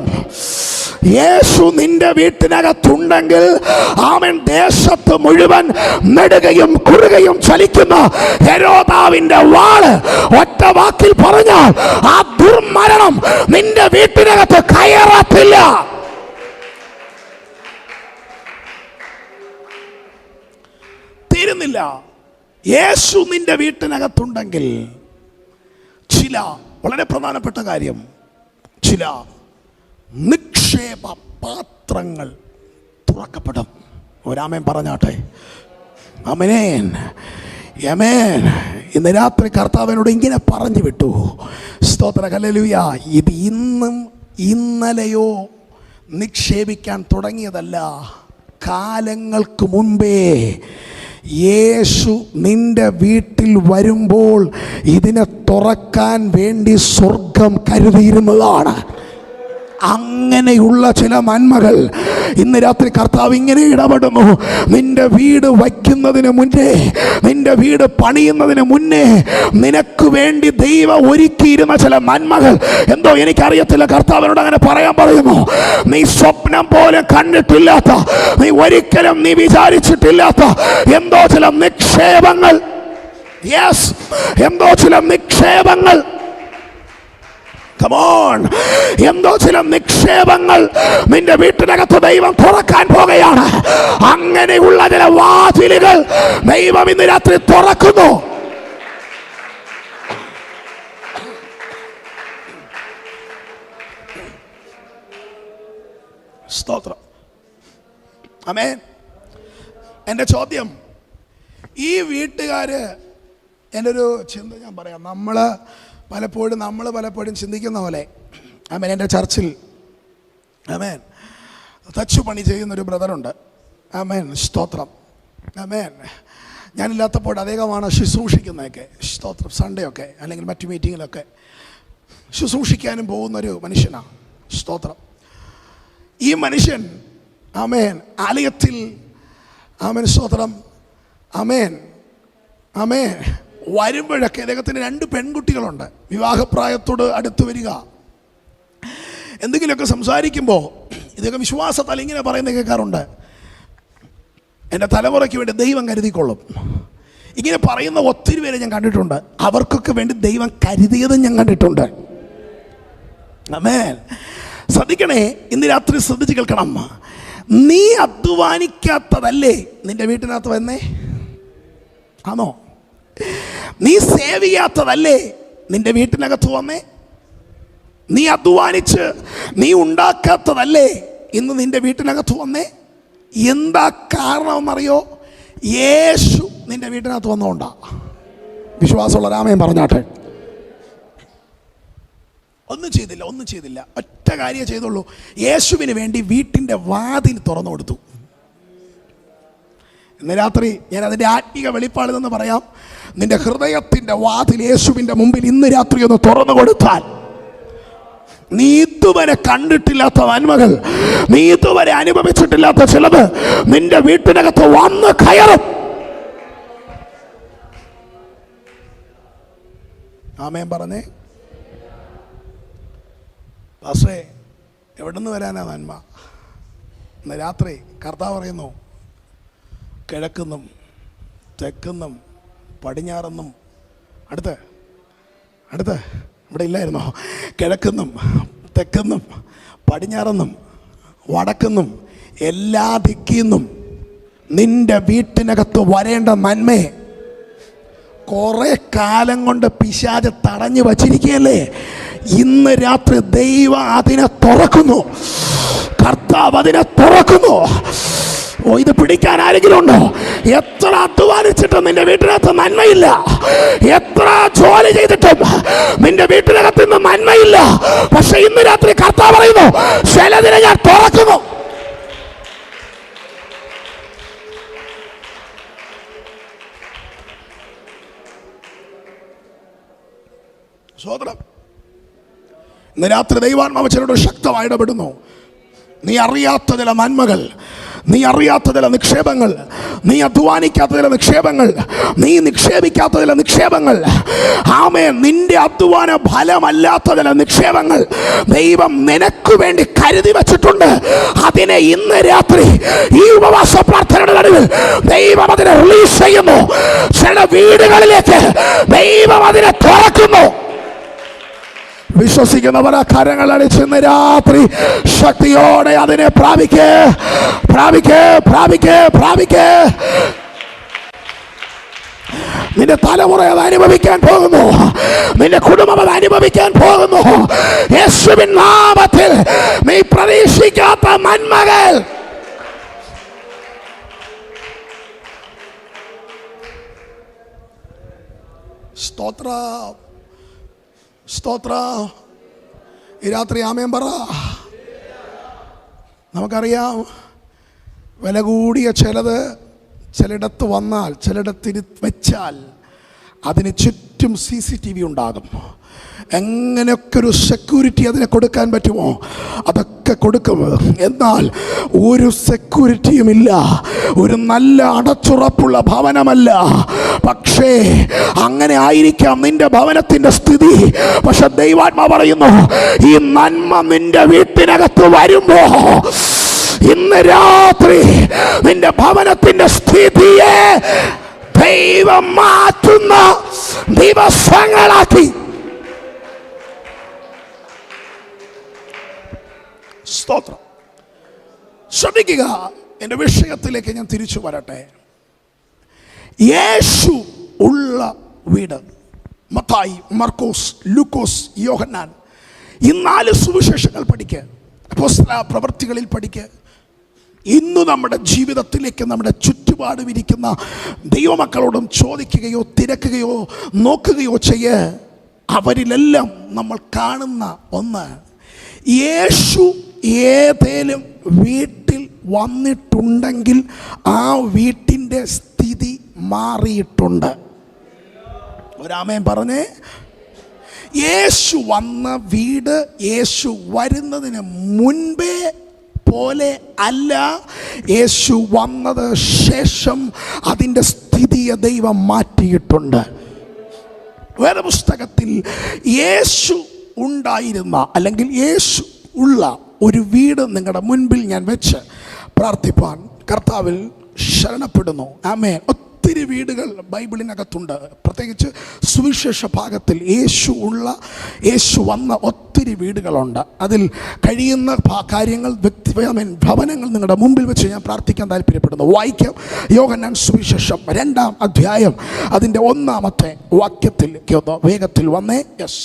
യേശു നിന്റെ വീട്ടിനകത്തുണ്ടെങ്കിൽ അവൻ ദേശത്ത് മുഴുവൻ നെടുകയും കുറുകയും ചലിക്കുന്ന ഹെരോദാവിന്റെ വാള് ഒറ്റ വാക്കിൽ പറഞ്ഞാൽ ആ ദുർമരണം നിന്റെ വീട്ടിനകത്ത് കയറത്തില്ല. തീരുന്നില്ല. യേശു നിന്റെ വീട്ടിനകത്തുണ്ടെങ്കിൽ ചില വളരെ പ്രധാനപ്പെട്ട കാര്യം, ചില നിക്ഷേപ പാത്രങ്ങൾ തുറക്കപ്പെടും. ഒരാമേൻ പറഞ്ഞാട്ടെ. ആമേൻ, ആമേൻ. ഇന്ന് രാത്രി കർത്താവിനോട് ഇങ്ങനെ പറഞ്ഞു വിട്ടു. സ്തോത്ര, ഹല്ലേലൂയ. ഇത് ഇന്നും ഇന്നലെയോ നിക്ഷേപിക്കാൻ തുടങ്ങിയതല്ല. കാലങ്ങൾക്ക് മുൻപേ യേശു നിന്റെ വീട്ടിൽ വരുമ്പോൾ ഇതിനെ തുറക്കാൻ വേണ്ടി സ്വർഗം കരുതിയിരുന്നതാണ്. അങ്ങനെയുള്ള ചില നന്മകൾ ഇന്ന് രാത്രി കർത്താവ് ഇങ്ങനെ ഇടപെടുന്നു. നിന്റെ വീട് വയ്ക്കുന്നതിന് മുന്നേ, നിന്റെ വീട് പണിയുന്നതിന് മുന്നേ നിനക്ക് വേണ്ടി ദൈവം ഒരുക്കിയിരുന്ന ചില നന്മകൾ എന്തോ എനിക്കറിയത്തില്ല, കർത്താവിനോട് അങ്ങനെ പറയാൻ പറയുന്നു. നീ സ്വപ്നം പോലും കണ്ടിട്ടില്ലാത്ത, നീ ഒരിക്കലും നീ വിചാരിച്ചിട്ടില്ലാത്ത എന്തോ ചില നിക്ഷേപങ്ങൾ, യെസ്, എന്തോ ചില നിക്ഷേപങ്ങൾ, എന്തോ ചില നിക്ഷേപങ്ങൾ നിന്റെ വീട്ടിനകത്ത് ദൈവം തുറക്കാൻ പോകുകയാണ്. അങ്ങനെയുള്ള ചില വാതിലുകൾ ദൈവം ഇന്ന് രാത്രി തുറക്കുന്നു. സ്തോത്രം. ആമേൻ. എൻ്റെ ചോദ്യം, ഈ വീട്ടുകാര്, എൻ്റെ ഒരു ചിന്ത ഞാൻ പറയാം. നമ്മൾ പലപ്പോഴും ചിന്തിക്കുന്ന പോലെ, ആമേൻ, എൻ്റെ ചർച്ചിൽ ആമേൻ തച്ചുപണി ചെയ്യുന്നൊരു ബ്രദറുണ്ട്. ആമേൻ, സ്തോത്രം. ആമേൻ. ഞാനില്ലാത്തപ്പോൾ അദ്ദേഹമാണ് ശുശ്രൂഷിക്കുന്നതൊക്കെ. സ്തോത്രം. സൺഡേ ഒക്കെ അല്ലെങ്കിൽ മറ്റു മീറ്റിങ്ങിലൊക്കെ ശുശ്രൂഷിക്കാനും പോകുന്നൊരു മനുഷ്യനാണ്. സ്തോത്രം. ഈ മനുഷ്യൻ ആമേൻ ആലയത്തിൽ, ആമേൻ, സ്തോത്രം, ആമേൻ, ആമേൻ, വരുമ്പോഴൊക്കെ അദ്ദേഹത്തിന് 2 പെൺകുട്ടികളുണ്ട്. വിവാഹപ്രായത്തോട് അടുത്ത് വരിക. എന്തെങ്കിലുമൊക്കെ സംസാരിക്കുമ്പോൾ ഇദ്ദേഹം വിശ്വാസത്താൽ ഇങ്ങനെ പറയുന്നത് കേൾക്കാറുണ്ട്: എൻ്റെ തലമുറയ്ക്ക് വേണ്ടി ദൈവം കരുതിക്കൊള്ളും. ഇങ്ങനെ പറയുന്ന ഒത്തിരി പേരെ ഞാൻ കണ്ടിട്ടുണ്ട്. അവർക്കൊക്കെ വേണ്ടി ദൈവം കരുതിയതും ഞാൻ കണ്ടിട്ടുണ്ട്. ആമേൻ. ശ്രദ്ധിക്കണേ, ഇന്ന് രാത്രി ശ്രദ്ധിച്ച് കേൾക്കണം. നീ അധ്വാനിക്കാത്തതല്ലേ നിന്റെ വീട്ടിനകത്ത് വന്നേ? ആണോ? നീ സേവ് ചെയ്യാത്തതല്ലേ നിന്റെ വീട്ടിനകത്ത് വന്നേ? നീ അധ്വാനിച്ച് നീ ഉണ്ടാക്കാത്തതല്ലേ ഇന്ന് നിന്റെ വീട്ടിനകത്ത് വന്നേ? എന്താ കാരണമെന്നറിയോ? യേശു നിന്റെ വീട്ടിനകത്ത് വന്നോണ്ടാ. വിശ്വാസമുള്ള രാമൻ പറഞ്ഞാട്ടെ. ഒന്നും ചെയ്തില്ല. ഒറ്റ കാര്യം ചെയ്തുള്ളൂ. യേശുവിന് വേണ്ടി വീട്ടിൻ്റെ വാതിൽ തുറന്നു കൊടുത്തു. ഇന്ന് രാത്രി ഞാൻ അതിൻ്റെ ആത്മീക വെളിപ്പാടെന്ന് പറയാം. നിന്റെ ഹൃദയത്തിൻ്റെ വാതിൽ യേശുവിൻ്റെ മുമ്പിൽ ഇന്ന് രാത്രി ഒന്ന് തുറന്നു കൊടുത്താൽ, നീ ഇതുവരെ കണ്ടിട്ടില്ലാത്ത നന്മകൾ, നീ ഇതുവരെ അനുഭവിച്ചിട്ടില്ലാത്ത ചിലത് നിന്റെ വീട്ടിനകത്ത് വന്ന് കയറും. ആമേൻ പറഞ്ഞേ. പക്ഷേ എവിടുന്ന് വരാനാ നന്മ? ഇന്ന് രാത്രി കർത്താവ് പറയുന്നു, കിഴക്കുന്നും തെക്കുന്നും പടിഞ്ഞാറെന്നും, അടുത്ത് ഇവിടെ ഇല്ലായിരുന്നോ? കിഴക്കുന്നും തെക്കുന്നും പടിഞ്ഞാറെന്നും വടക്കുന്നും എല്ലാ ദിക്കിന്നും നിന്റെ വീട്ടിനകത്ത് വരേണ്ട നന്മയെ കുറെ കാലം കൊണ്ട് പിശാച് തടഞ്ഞു വച്ചിരിക്കുകയല്ലേ? ഇന്ന് രാത്രി ദൈവം അതിനെ തുറക്കുന്നു. കർത്താവ് അതിനെ തുറക്കുന്നു. ഓ, ഇത് പിടിക്കാൻ ആരെങ്കിലും ഉണ്ടോ? എത്ര അധ്വാനിച്ചിട്ടും നിന്റെ വീട്ടിനകത്ത് നന്മയില്ല, എത്ര ജോലി ചെയ്തിട്ടും നിന്റെ വീട്ടിനകത്ത് ഇന്ന് നന്മയില്ല. പക്ഷെ ഇന്ന് രാത്രി കർത്താവ് പറയുന്നു, ചിലതിനെ ഞാൻ തുറക്കുന്നു. സോദരം, ഇന്ന് രാത്രി ദൈവാത്മാവ് ചിലരോട് ശക്തമായി ഇടപെടുന്നു. നീ അറിയാത്ത ചില നന്മകൾ, നീ അറിയാത്ത ചില നിക്ഷേപങ്ങൾ നീ അധ്വാനിക്കാത്ത ചില നിക്ഷേപങ്ങൾ, നീ നിക്ഷേപിക്കാത്ത ചില നിക്ഷേപങ്ങൾ, ആമേൻ, നിന്റെ അധ്വാന ഫലമല്ലാത്ത ചില നിക്ഷേപങ്ങൾ ദൈവം നിനക്ക് വേണ്ടി കരുതി വെച്ചിട്ടുണ്ട്. അതിനെ ഇന്ന് രാത്രി ഈ ഉപവാസ പ്രാർത്ഥനയുടെ നടുവിൽ ദൈവം അതിനെ റിലീസ് ചെയ്യുന്നു. ചില വീടുകളിലേക്ക് ദൈവം അതിനെ തുറക്കുന്നു. വിശ്വസിക്കുന്നവർ ആ കരങ്ങൾ അടിച്ചെന്ന് രാത്രി ശക്തിയോടെ അതിനെ പ്രാപിക്കേ. നിന്റെ തലമുറ അത് അനുഭവിക്കാൻ പോകുന്നു. നിന്റെ കുടുംബം അത് അനുഭവിക്കാൻ പോകുന്നു. യേശുവിൻ നാമത്തിൽ നീ പ്രതീക്ഷിക്കാത്ത നന്മകൾ സ്തോത്രം. ഈ രാത്രി ആമേൻ പറ. നമുക്കറിയാം, വില കൂടിയ ചിലത് ചിലയിടത്ത് വന്നാൽ, ചിലയിടത്ത് വെച്ചാൽ അതിന് ചുറ്റും CCTV ഉണ്ടാകും. എങ്ങനെയൊക്കെ ഒരു സെക്യൂരിറ്റി അതിനെ കൊടുക്കാൻ പറ്റുമോ അതൊക്കെ കൊടുക്കും. എന്നാൽ ഒരു സെക്യൂരിറ്റിയുമില്ല, ഒരു നല്ല അടച്ചുറപ്പുള്ള ഭവനമല്ല. പക്ഷേ അങ്ങനെ ആയിരിക്കാം നിന്റെ ഭവനത്തിന്റെ സ്ഥിതി. പക്ഷെ ദൈവാത്മാ പറയുന്നു, ഈ നന്മ നിന്റെ വീട്ടിനകത്ത് വരുമ്പോ ഇന്ന് രാത്രി നിന്റെ ഭവനത്തിന്റെ സ്ഥിതിയെ ദൈവം മാറ്റുന്ന ദിവസങ്ങളാക്കി. സ്തോത്രം. ശ്രദ്ധിക്കുക, എൻ്റെ വിഷയത്തിലേക്ക് ഞാൻ തിരിച്ചു വരട്ടെ. യേശു ഉള്ള വീട് മത്തായി, മർക്കോസ്, ലൂക്കോസ്, യോഹന്നാൻ, ഈ 4 സുവിശേഷങ്ങൾ പഠിക്കുക, അപ്പോസ്തല പ്രവൃത്തികളിൽ പഠിക്കുക. ഇന്ന് നമ്മുടെ ജീവിതത്തിലേക്ക്, നമ്മുടെ ചുറ്റുപാടും ഇരിക്കുന്ന ദൈവമക്കളോടും ചോദിക്കുകയോ തിരക്കുകയോ നോക്കുകയോ ചെയ്യ്. അവരിലെല്ലാം നമ്മൾ കാണുന്ന ഒന്ന്, യേശു ഏതേലും വീട്ടിൽ വന്നിട്ടുണ്ടെങ്കിൽ ആ വീട്ടിൻ്റെ സ്ഥിതി മാറിയിട്ടുണ്ട്. ഒരാമേൻ പറഞ്ഞേ. യേശു വന്ന വീട് യേശു വരുന്നതിന് മുൻപേ പോലെ അല്ല, യേശു വന്നത് ശേഷം അതിൻ്റെ സ്ഥിതിയെ ദൈവം മാറ്റിയിട്ടുണ്ട്. വേദപുസ്തകത്തിൽ യേശു ഉണ്ടായിരുന്ന, അല്ലെങ്കിൽ യേശു ഉള്ള ഒരു വീട് നിങ്ങളുടെ മുൻപിൽ ഞാൻ വെച്ച് പ്രാർത്ഥിപ്പാൻ കർത്താവിൽ ശരണപ്പെടുന്നു. ആമേൻ. ഒത്തിരി വീടുകൾ ബൈബിളിനകത്തുണ്ട്. പ്രത്യേകിച്ച് സുവിശേഷ ഭാഗത്തിൽ യേശു വന്ന ഒത്തിരി വീടുകളുണ്ട്. അതിൽ കഴിയുന്ന കാര്യങ്ങൾ, ഭവനങ്ങൾ നിങ്ങളുടെ മുമ്പിൽ വെച്ച് ഞാൻ പ്രാർത്ഥിക്കാൻ താല്പര്യപ്പെടുന്നു. വായിക്കാം. യോഹന്നാൻ സുവിശേഷം 2-ാം അധ്യായം അതിൻ്റെ 1-ാമത്തെ വാക്യത്തിലേക്ക് ഒന്ന് വേഗത്തിൽ വന്നേ. യെസ്.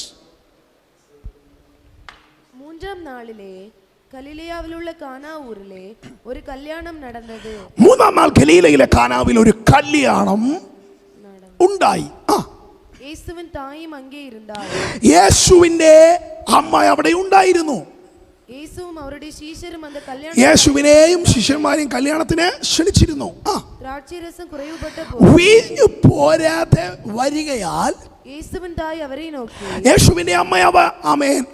3-ാം നാളിലെ ഗലീലയാവിലുള്ള കാനാ ഊരിലെ ഒരു കല്യാണം നടന്നത്. 3-ാം നാൾ ഗലീലയിലെ കാനാവിൽ ഒരു കല്യാണം ഉണ്ടായി. യേശുവിൻ തായും അങ്ങേ ഇരുന്നാൾ. യേശുവിന്റെ അമ്മ അവിടെ ഉണ്ടായിരുന്നു. യേശുവും അവരുടെ ശിഷ്യരും அந்த കല്യാണം, യേശുവിനെയും ശിഷ്യന്മാരെയും കല്യാണത്തിന് ക്ഷണിച്ചിരുന്നു. ദ്രാക്ഷരസം കുറവുപെട്ടപ്പോൾ വീഞ്ഞു പോരാതെ വരികയാൽ യേശുവിൻ തായ് അവരെ നോക്കി, യേശുവിന്റെ അമ്മ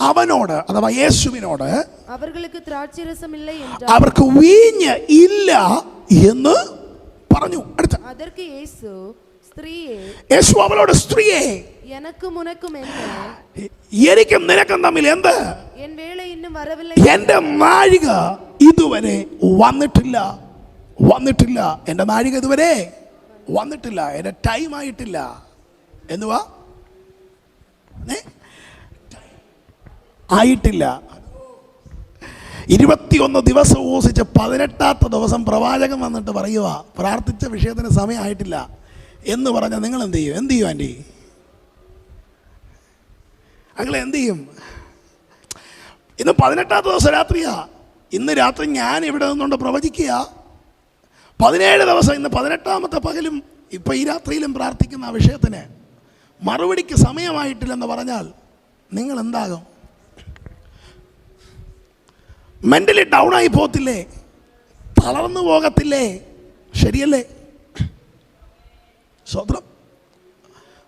അവനോട്, അഥവാ യേശുവിനോട്, അവർക്ക് ദ്രാക്ഷരസം ഇല്ല എന്ന്, അവർക്ക് വീഞ്ഞ് ഇല്ല എന്ന് പറഞ്ഞു. അടുത്ത, അതற்கு യേശു അവളോട്, സ്ത്രീയെ, എനക്കും ഉനക്കും എന്ന്, എനിക്കും നിനക്കും തമ്മിൽ എന്ത്? എൻ വേള ഇന്നും വരവില്ല, എന്റെ നാഴിക ഇതുവരെ വന്നിട്ടില്ല. എന്റെ നാഴിക ഇതുവരെ വന്നിട്ടില്ല. എന്റെ ടൈം ആയിട്ടില്ല. എന്തുവാ? ആയിട്ടില്ല. 21 ദിവസം ഉപവസിച്ച് 18ാമത്തെ ദിവസം പ്രവാചകൻ വന്നിട്ട് പറയുക, പ്രാർത്ഥിച്ച വിഷയത്തിന് സമയമായിട്ടില്ല എന്ന് പറഞ്ഞാൽ നിങ്ങൾ എന്ത് ചെയ്യും? ആൻറ്റി, അങ്ങനെ എന്ത് ചെയ്യും? ഇന്ന് 18ാമത്തെ ദിവസം രാത്രിയാ. ഇന്ന് രാത്രി ഞാൻ ഇവിടെ നിന്നുകൊണ്ട് പ്രവചിക്കുക. 17 ദിവസം, ഇന്ന് 18ാമത്തെ പകലും ഇപ്പം ഈ രാത്രിയിലും പ്രാർത്ഥിക്കുന്ന ആ വിഷയത്തിന് മറുപടിക്ക് സമയമായിട്ടില്ലെന്ന് പറഞ്ഞാൽ നിങ്ങൾ എന്താകും? മെന്റലി ഡൗൺ ആയി പോകത്തില്ലേ? തളർന്നു പോകത്തില്ലേ? ശരിയല്ലേ? സ്വത്രം.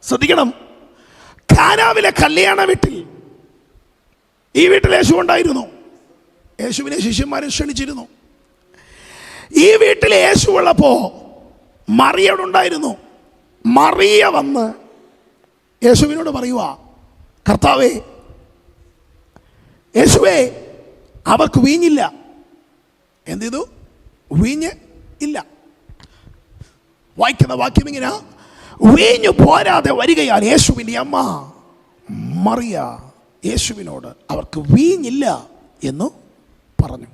ശ്രദ്ധിക്കണം. കാനാവിലെ കല്യാണ വീട്ടിൽ, ഈ വീട്ടിൽ യേശു ഉണ്ടായിരുന്നു. യേശുവിനെ ശിഷ്യന്മാരെ ക്ഷണിച്ചിരുന്നു. ഈ വീട്ടിൽ യേശു ഉള്ളപ്പോ മറിയ ഉണ്ടായിരുന്നു. മറിയ വന്ന് യേശുവിനോട് പറയുക, കർത്താവേ, യേശുവേ, അവർക്ക് വീഞ്ഞില്ല. എന്ത് ചെയ്തു? വീഞ്ഞ് ഇല്ല. വായിക്കുന്ന വാക്യം ഇങ്ങനെ, വീഞ്ഞു പോരാതെ വരികയാൽ യേശുവിൻ്റെ അമ്മ മറിയ യേശുവിനോട് അവർക്ക് വീഞ്ഞില്ല എന്ന് പറഞ്ഞു.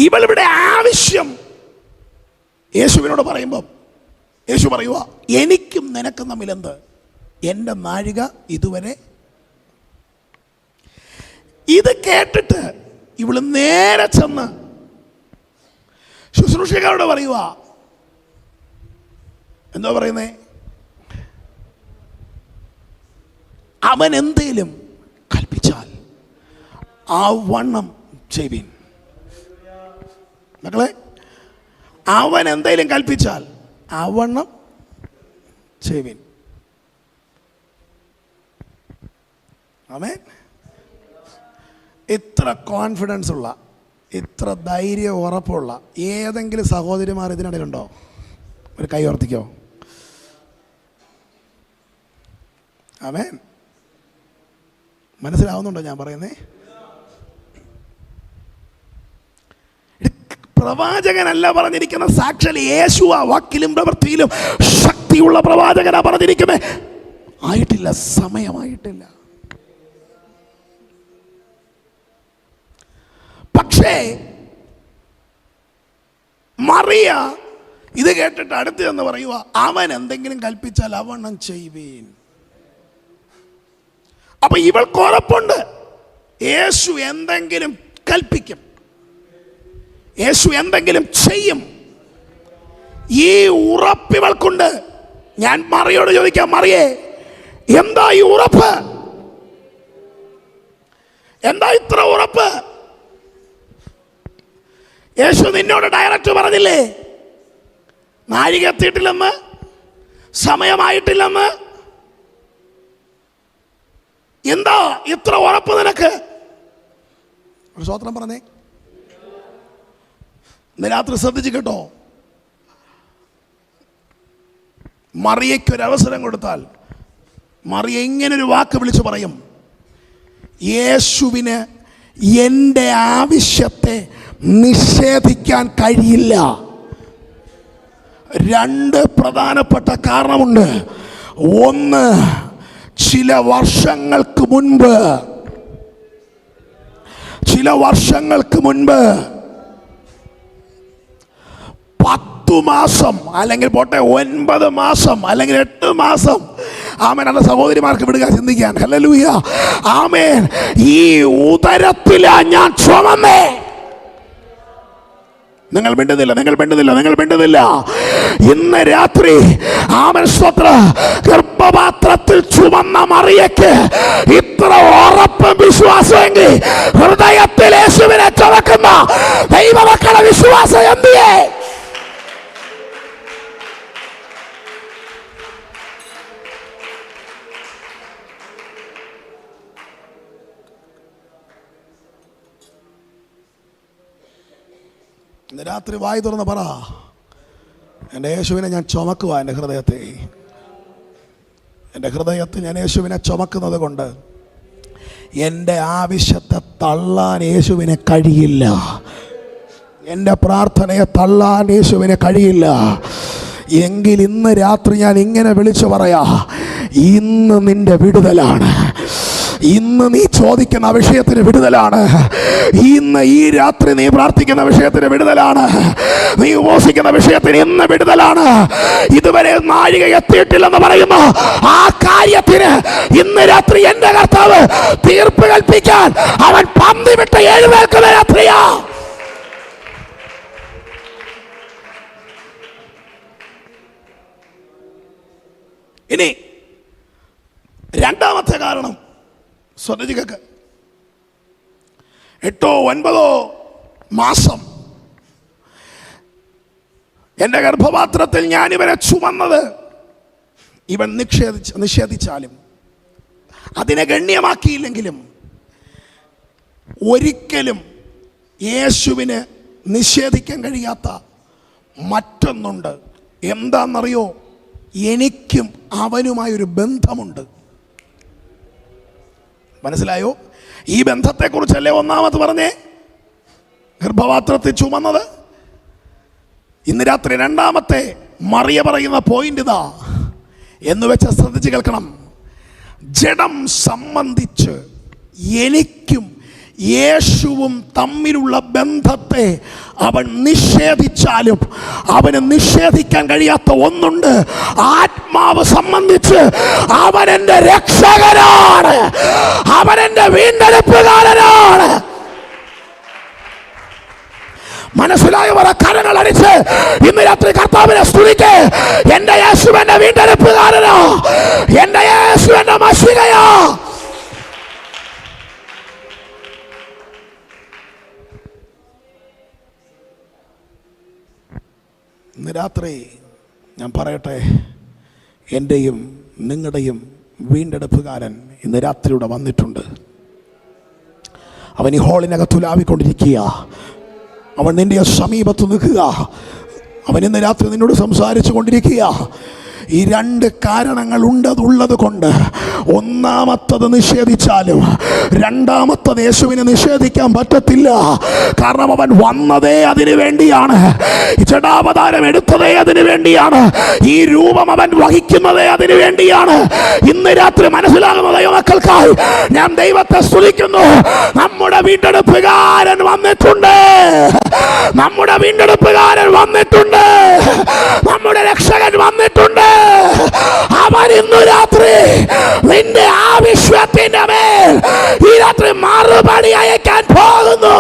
ഇവളിവിടെ ആവശ്യം യേശുവിനോട് പറയുമ്പം യേശു പറയുക, എനിക്കും നിനക്കും തമ്മിൽ എന്ത്? എൻ്റെ നാഴിക ഇതുവരെ. ഇത് കേട്ടിട്ട് ഇവള് നേരെ ചെന്ന് ശുശ്രൂഷകരോട് പറയുക, എന്താ പറയുന്നേ? അവൻ എന്തേലും കൽപ്പിച്ചാൽ ആ വണ്ണം ചെയ്യുവിൻ. മക്കളെ, അവൻ എന്തേലും കൽപ്പിച്ചാൽ ആ വണ്ണം ചെയ്യുവിൻ. ആമേൻ. ഇത്ര കോൺഫിഡൻസ് ഉള്ള, ഇത്ര ധൈര്യ ഉറപ്പുള്ള ഏതെങ്കിലും സഹോദരിമാർ ഇതിനിടയിലുണ്ടോ? ഒരു കൈ ഉയർത്തിക്കോ. ആമേൻ. മനസ്സിലാവുന്നുണ്ടോ ഞാൻ പറയുന്നേ? പ്രവാചകനല്ല പറഞ്ഞിരിക്കുന്ന, സാക്ഷാൽ യേശു ആ വാക്കിലും പ്രവൃത്തിയിലും ശക്തിയുള്ള പ്രവാചകനാ പറഞ്ഞിരിക്കുന്നത്. ആയിട്ടില്ല, സമയമായിട്ടില്ല. പക്ഷേ മറിയ ഇത് കേട്ടിട്ട് അടുത്ത് എന്ന് പറയുക, അവൻ എന്തെങ്കിലും കൽപ്പിച്ചാൽ അവണ്ണം ചെയ്യുവീൻ. അപ്പൊ ഇവൾക്ക് ഉറപ്പുണ്ട്, യേശു എന്തെങ്കിലും കൽപ്പിക്കും, യേശു എന്തെങ്കിലും ചെയ്യും. ഈ ഉറപ്പിവൾക്കുണ്ട്. ഞാൻ മറിയോട് ചോദിക്കാം, മറിയേ, എന്താ ഈ ഉറപ്പ്? എന്താ ഇത്ര ഉറപ്പ്? യേശു നിന്നോട് ഡയറക്റ്റ് പറഞ്ഞില്ലേ നാഴിക എത്തിയിട്ടില്ലെന്ന്, സമയമായിട്ടില്ലെന്ന്? എന്താ ഇത്ര ഉറപ്പ് നിനക്ക്? ഒരു സ്വത്രം പറഞ്ഞേ. ഇന്ന് രാത്രി ശ്രദ്ധിച്ചു കേട്ടോ. മറിയയ്ക്കൊരവസരം കൊടുത്താൽ മറിയ ഇങ്ങനൊരു വാക്ക് വിളിച്ചു പറയും, യേശുവിന് എൻ്റെ ആവശ്യത്തെ നിഷേധിക്കാൻ കഴിയില്ല. രണ്ട് പ്രധാനപ്പെട്ട കാരണമുണ്ട്. ഒന്ന്, ചില വർഷങ്ങൾക്ക് മുൻപ് 10 മാസം അല്ലെങ്കിൽ പോട്ടെ 9 മാസം അല്ലെങ്കിൽ 8 മാസം, ആമേൻ, അല്ല സഹോദരിമാർക്ക് വിടുക ചിന്തിക്കാൻ. ഹല്ലേലൂയ, ആമേൻ. ഈ ഉദരത്തിലാ ഞാൻ ചുമന്നേ. നിങ്ങൾ മിണ്ടുന്നില്ല. ഇന്ന് രാത്രി ആമേൻ സ്തോത്രം, ഗർഭപാത്രത്തിൽ ചുമന്ന മറിയയ്ക്ക് ഇത്ര ഉറപ്പ് വിശ്വാസമെങ്കിൽ ഹൃദയത്തിൽ യേശുവിനെ ചുമക്കുന്ന ദൈവമക്കളുടെ വിശ്വാസം എന്തിയേ? ഇന്ന് രാത്രി വായി തുറന്ന് പറ, എൻ്റെ യേശുവിനെ ഞാൻ ചുമക്കുക. എൻ്റെ ഹൃദയത്തിൽ ഞാൻ യേശുവിനെ ചുമക്കുന്നത് കൊണ്ട് എൻ്റെ ആവശ്യത്തെ തള്ളാൻ യേശുവിനെ കഴിയില്ല. എൻ്റെ പ്രാർത്ഥനയെ തള്ളാൻ യേശുവിനെ കഴിയില്ല. എങ്കിൽ ഇന്ന് രാത്രി ഞാൻ ഇങ്ങനെ വിളിച്ചു പറയാ, ഇന്ന് നിന്റെ വിടുതലാണ്. ഇന്ന് നീ ചോദിക്കുന്ന വിഷയത്തിന് വിടുതലാണ്. ഇന്ന് ഈ രാത്രി നീ പ്രാർത്ഥിക്കുന്ന വിഷയത്തിന് വിടുതലാണ്. നീ ഉപവസിക്കുന്ന വിഷയത്തിന് ഇന്ന് വിടുതലാണ്. ഇതുവരെ നാഴിക എത്തിയിട്ടില്ലെന്ന് പറയുന്ന ആ കാര്യത്തിന് ഇന്ന് രാത്രി എന്റെ കർത്താവ് തീർപ്പ് കൽപ്പിക്കാൻ അവൻ പന്തി വിട്ട് എഴുന്നേൽക്കുന്ന രാത്രിയാ. ഇനി രണ്ടാമത്തെ കാരണം ശ്രദ്ധിക്കുക. 8 or 9 മാസം എൻ്റെ ഗർഭപാത്രത്തിൽ ഞാൻ ഇവരെ ചുമന്നത് ഇവൻ നിഷേധിച്ചാലും അതിനെ ഗണ്യമാക്കിയില്ലെങ്കിലും ഒരിക്കലും യേശുവിന് നിഷേധിക്കാൻ കഴിയാത്ത മറ്റൊന്നുണ്ട്. എന്താണെന്നറിയോ? എനിക്കും അവനുമായൊരു ബന്ധമുണ്ട്. മനസ്സിലായോ? ഈ ബന്ധത്തെക്കുറിച്ചല്ലേ ഒന്നാമത് പറഞ്ഞേ, ഗർഭപാത്രത്തിൽ ചുമന്നത്. ഇന്ന് രാത്രി രണ്ടാമത്തെ മറിയ പറയുന്ന പോയിന്റ് ഇതാ എന്ന് വെച്ച് ശ്രദ്ധിച്ച് കേൾക്കണം. ജഡം സംബന്ധിച്ച് എനിക്കും യേശുവും തമ്മിലുള്ള ബന്ധത്തെ അവൻ നിഷേധിച്ചാലും അവന് നിഷേധിക്കാൻ കഴിയാത്ത ഒന്നുണ്ട്. ആത്മാവ് സംബന്ധിച്ച് അവൻ എൻ്റെ രക്ഷകനാണ്, അവൻ എൻ്റെ വീണ്ടെടുപ്പുകാരനാണ്. മനസ്സിലായവർ കരങ്ങൾ അടിച്ച് ഇന്ന് രാത്രി കർത്താവിനെ സ്തുതിക്ക്. എൻ്റെ യേശു എൻ്റെ വീണ്ടെടുപ്പുകാരനാ, എൻ്റെ യേശു എൻ്റെ മശിഹയാ. ഇന്ന് രാത്രി ഞാൻ പറയട്ടെ, എൻ്റെയും നിങ്ങളുടെയും വീണ്ടെടുപ്പുകാരൻ ഇന്ന് രാത്രിയുടെ വന്നിട്ടുണ്ട്. അവൻ ഈ ഹോളിനകത്ത് ഉലാവിക്കൊണ്ടിരിക്കുക. അവൻ നിന്റെ സമീപത്ത് നിൽക്കുക. അവൻ ഇന്ന് രാത്രി നിന്നോട് സംസാരിച്ചു കൊണ്ടിരിക്കുക. ഈ രണ്ട് കാരണങ്ങൾ ഉള്ളത് കൊണ്ട് ഒന്നാമത്തത് നിഷേധിച്ചാലും രണ്ടാമത്തത് യേശുവിനെ നിഷേധിക്കാൻ പറ്റത്തില്ല. കാരണം അവൻ വന്നതേ അതിനു വേണ്ടിയാണ്, ജഡാവതാരം എടുത്തതേ അതിനു വേണ്ടിയാണ്, ഈ രൂപം അവൻ വഹിക്കുന്നതേ അതിനു വേണ്ടിയാണ്. ഇന്ന് രാത്രി മനസ്സിലാകുന്ന ദൈവമക്കൾക്കായി ഞാൻ ദൈവത്തെ സ്തുതിക്കുന്നു. നമ്മുടെ വീണ്ടെടുപ്പുകാരൻ വന്നിട്ടുണ്ട്, നമ്മുടെ വീണ്ടെടുപ്പുകാരൻ വന്നിട്ടുണ്ട്, നമ്മുടെ രക്ഷകൻ വന്നിട്ടുണ്ട്. അവൻ ഇന്നു രാത്രി നിന്റെ ആവശ്യത്തിന്റെ മേൽ ഈ രാത്രി മറുപടി അയക്കാൻ പോകുന്നു.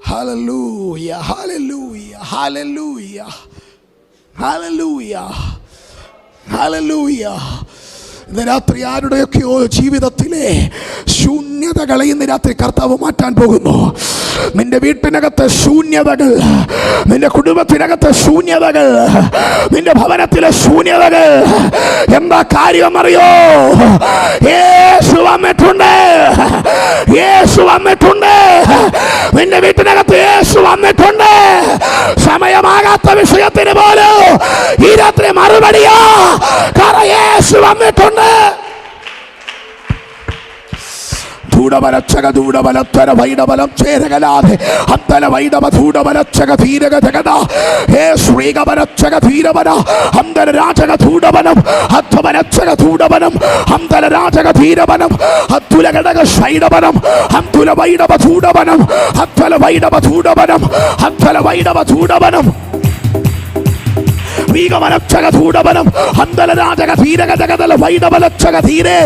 Hallelujah, hallelujah, hallelujah, hallelujah, hallelujah. ഇന്ന് രാത്രി ആരുടെയൊക്കെയോ ജീവിതത്തിലെ ശൂന്യതകളെ ഇന്ന് രാത്രി കർത്താവ് മാറ്റാൻ പോകുന്നു. നിന്റെ വീട്ടിനകത്തെ ശൂന്യതകൾ, നിന്റെ കുടുംബത്തിനകത്തെ ശൂന്യതകൾ, നിന്റെ ഭവനത്തിലെ ശൂന്യതകൾ, എന്താ കാര്യമെന്നറിയോ? യേശു വന്നിട്ടുണ്ട്, യേശു വന്നിട്ടുണ്ട്. നിന്റെ വീട്ടിനകത്ത് യേശു വന്നിട്ടുണ്ട്. സമയമാകാത്ത വിഷയത്തിന് പോലും ഈ രാത്രി മറുപടിയാ, കാരണം യേശു വന്നിട്ടുണ്ട്. ൂടബലച്ചക ൂടബലത്തര വൈഡബലം ചേരകലാതെ അന്തല വൈഡബ ധൂടബലച്ചക ധീരക ജഗദ ഹേ ശ്രീകബലച്ചക ധീരവന അന്തല രാജക ധൂടബലം അത്വബലച്ചക ധൂടബലം അന്തല രാജക ധീരവനം അത്തുല ഘടക ശൈഡബലം അത്തുല വൈഡബ ധൂടബലം അത്വല വൈഡബ ധൂടബലം അത്വല വൈഡബ ധൂടബലം വീകബലച്ചക ധൂടബലം അന്തല രാജക ധീരക ജഗദല വൈഡബലച്ചക ധീരേ.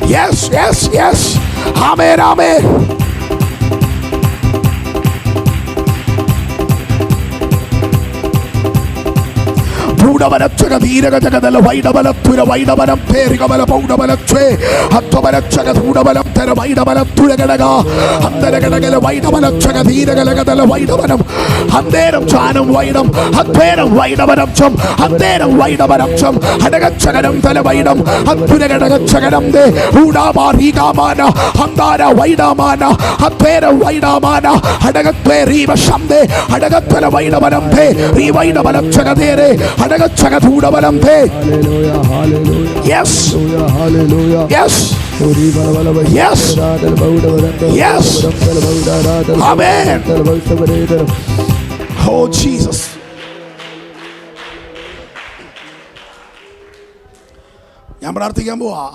Yes, yes, yes. Amen, amen. ൂടബലച്ചക ധീരക ജഗദല വൈഡബലത്തുര വൈഡബലം പേരികബല പൗഡബലച്ചേ അത്വബലച്ചക ധൂടബലം തര വൈഡബലത്തുര ഘടക അന്തര ഘടകല വൈഡബലച്ചക ധീരകലകദല വൈഡബലം അന്തേരം ചാനം വൈഡം അത്തേരം വൈഡബലം ചം അന്തേരം വൈഡബലം ചം അടകച്ചകരം തല വൈഡം അത്തുര ഘടകച്ചകരം ദേ ഊടാമാരീകാമാന അന്താര വൈഡാമാന അത്തേരം വൈഡാമാന അടകത്തേ റീവശം ദേ അടകത്തല വൈഡബലം ദേ റീ വൈഡബലച്ചക ദേരേ അടകച്ചകധൂടബലം ദേ. Yes, yes, yes, yes. Amen. Oh Jesus. ഞാൻ പ്രാർത്ഥിക്കാൻ പോവാ.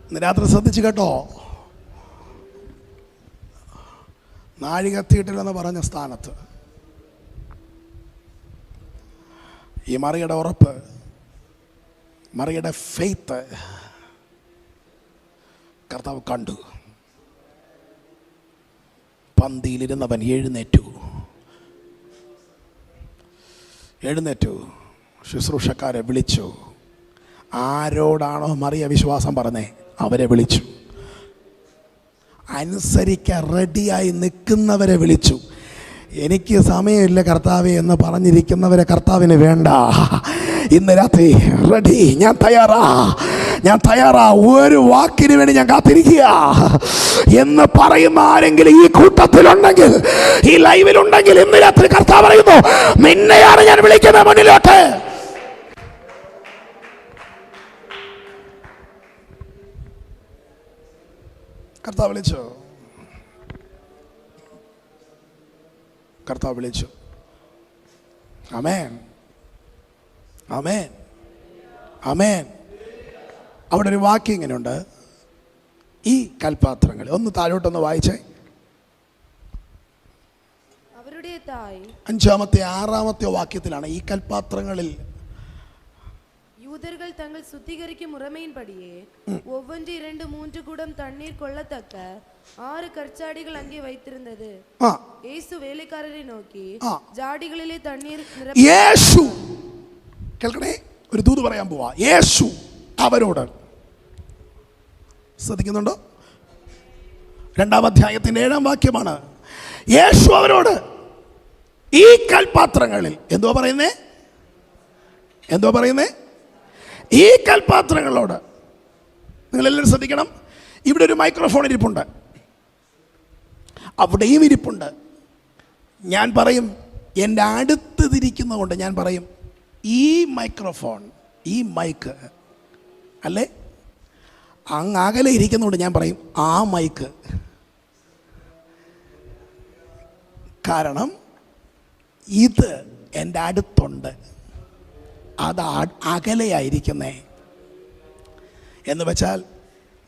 ഇന്ന് രാത്രി ശ്രദ്ധിച്ചു കേട്ടോ. നാഴികത്തിയിട്ടില്ലെന്ന് പറഞ്ഞ സ്ഥാനത്ത് ഈ മറിയുടെ ഉറപ്പ്, മറിയുടെ ഫെയ്ത്ത് കർത്താവ് കണ്ടു. പന്തിയിലിരുന്നവൻ എഴുന്നേറ്റു, ശുശ്രൂഷക്കാരെ വിളിച്ചു. ആരോടാണോ മറിയ വിശ്വാസം പറഞ്ഞേ അവരെ വിളിച്ചു. അനുസരിക്കാൻ റെഡിയായി നിൽക്കുന്നവരെ വിളിച്ചു. എനിക്ക് സമയമില്ല കർത്താവേ എന്ന് പറഞ്ഞിരിക്കുന്നവരെ കർത്താവിന് വേണ്ട. ഇന്ന് രാത്രി റെഡി, ഞാൻ തയ്യാറാ, ഒരു വാക്കിന് വേണ്ടി ഞാൻ കാത്തിരിക്കുക എന്ന് പറയുന്ന ആരെങ്കിലും ഈ കൂട്ടത്തിലുണ്ടെങ്കിൽ, ഈ ലൈവിലുണ്ടെങ്കിൽ, ഇന്ന് രാത്രി കർത്താവ് പറയുന്നു, നിന്നെയാണ് ഞാൻ വിളിക്കുന്നത് മുന്നിലോട്ട്. കർത്താവ് വിളിച്ചു. ആമേൻ, ആമേൻ, ആമേൻ. അവിടെ ഒരു വാക്യം ഇങ്ങനെയുണ്ട്, ഈ കൽപാത്രങ്ങൾ. ഒന്ന് താഴോട്ടൊന്ന് വായിച്ചേ. അവരുടെ തായ് 5-ാമത്തെ 6-ാമത്തെ വാക്യത്തിലാണ് ഈ കൽപാത്രങ്ങളിൽ யூதர்கள் தங்கள் சுத்திகரிக்கும் முறைமையின்படியே ஒவ்வொன்று 2-3 குடம் தண்ணீர் கொள்ளத்தக்க 6 கற்சாடிகள் அங்கே வைத்திருந்தது. இயேசு வேலைக்காரரை நோக்கி ஜாடிகளிலே தண்ணீர் യേശു കേൾക്കണേ, ഒരു ദൂത് പറയാൻ പോവാ. യേശു അവരോട്, ശ്രദ്ധിക്കുന്നുണ്ടോ? 2-ാം അധ്യായത്തിന്റെ 7-ാം വാക്യമാണ്. യേശു അവരോട് ഈ കൽപാത്രങ്ങളിൽ എന്തുവാ പറയുന്നേ? ഈ കൽപാത്രങ്ങളോട്. നിങ്ങളെല്ലാവരും ശ്രദ്ധിക്കണം, ഇവിടെ ഒരു മൈക്രോഫോൺ ഇരിപ്പുണ്ട്, അവിടെയും ഇരിപ്പുണ്ട്. ഞാൻ പറയും, എൻ്റെ അടുത്ത് തിരിക്കുന്നതുകൊണ്ട് ഞാൻ പറയും, ഈ മൈക്രോഫോൺ, ഈ മൈക്ക് അല്ലേ, അങ്ങ് അകലെ ഇരിക്കുന്നതുകൊണ്ട് ഞാൻ പറയും ആ മൈക്ക്. കാരണം ഇത് എൻ്റെ അടുത്തുണ്ട്, അത് അകലെയായിരിക്കുന്നേ എന്ന് വെച്ചാൽ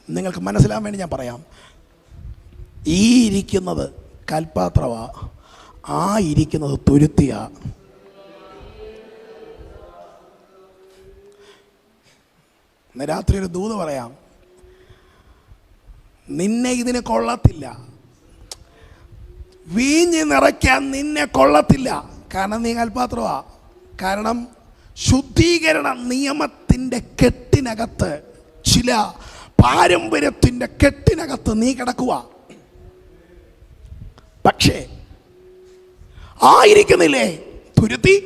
നിങ്ങൾക്ക് മനസ്സിലാൻ വേണ്ടി ഞാൻ പറയാം. ഈ ഇരിക്കുന്നത് കൽപാത്രവാ, ആ ഇരിക്കുന്നത് തുരുത്തിയാ. ഇന്ന് രാത്രി ഒരു ദൂത് പറയാം, നിന്നെ ഇതിന് കൊള്ളത്തില്ല, വീഞ്ഞ് നിറയ്ക്കാൻ നിന്നെ കൊള്ളത്തില്ല. കാരണം നീ കൽപാത്രവാ. കാരണം ശുദ്ധീകരണ നിയമത്തിൻ്റെ കെട്ടിനകത്ത്, ചില പാരമ്പര്യത്തിൻ്റെ കെട്ടിനകത്ത് നീ കിടക്കുക. പക്ഷേ ആയിരിക്കുന്നില്ലേ തുരുത്തി,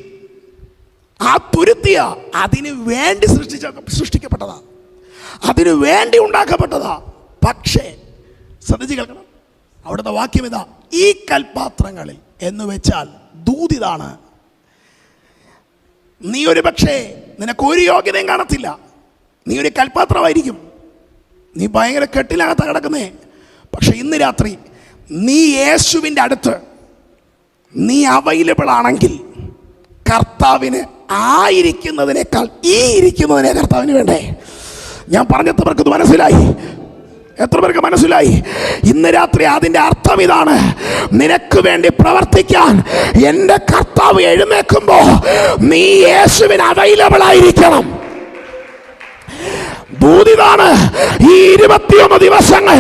ആ തുരുത്തിയ അതിന് വേണ്ടി സൃഷ്ടിക്കപ്പെട്ടതാ, അതിനു വേണ്ടി ഉണ്ടാക്കപ്പെട്ടതാ. പക്ഷേ ശ്രദ്ധിച്ച് കേൾക്കണം, അവിടുത്തെ വാക്യം ഇതാ, ഈ കൽപാത്രങ്ങളിൽ എന്ന് വെച്ചാൽ ദൂതിതാണ്. നീ ഒരു പക്ഷേ നിനക്കൊരു യോഗ്യതയും കാണത്തില്ല, നീ ഒരു കൽപാത്രമായിരിക്കും, നീ ഭയങ്കര കെട്ടിനകത്ത് കിടക്കുന്നേ. പക്ഷെ ഇന്ന് രാത്രി നീ യേശുവിൻ്റെ അടുത്ത് നീ അവൈലബിൾ ആണെങ്കിൽ, കർത്താവിന് ആയിരിക്കുന്നതിനേക്കാൾ ഈ ഇരിക്കുന്നതിനെ കർത്താവിന് വേണ്ടേ? ഞാൻ പറഞ്ഞെത്ര പേർക്ക് ഇത് മനസ്സിലായി? എത്ര പേർക്ക് മനസ്സിലായി? ഇന്ന് രാത്രി അതിൻ്റെ അർത്ഥം ഇതാണ്, നിനക്ക് വേണ്ടി പ്രവർത്തിക്കാൻ എൻ്റെ കർത്താവ് എഴുന്നേൽക്കുമ്പോ നീ യേശുവിന് അവൈലബിൾ ആയിരിക്കണം. ദൂതിതാണ്, ഈ 21 ദിവസങ്ങൾ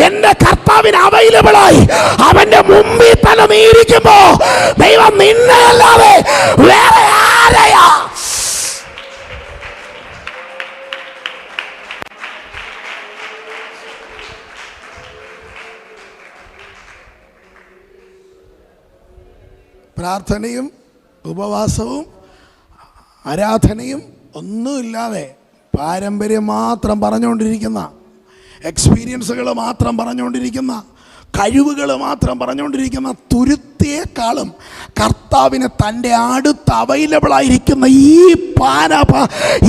എൻ്റെ കർത്താവിന് അവൈലബിളായി അവന്റെ മുമ്പിൽ തന്നെ നീ ഇരിക്കുമ്പോ ദൈവം നിന്നെ അല്ലാതെ വേറെ ആരെയാ? പ്രാർത്ഥനയും ഉപവാസവും ആരാധനയും ഒന്നുമില്ലാതെ പാരമ്പര്യം മാത്രം പറഞ്ഞുകൊണ്ടിരിക്കുന്ന, എക്സ്പീരിയൻസുകൾ മാത്രം പറഞ്ഞുകൊണ്ടിരിക്കുന്ന, കഴിവുകൾ മാത്രം പറഞ്ഞുകൊണ്ടിരിക്കുന്ന തുരുത്തിയേക്കാളും കർത്താവിന് തൻ്റെ അടുത്ത് അവൈലബിൾ ആയിരിക്കുന്ന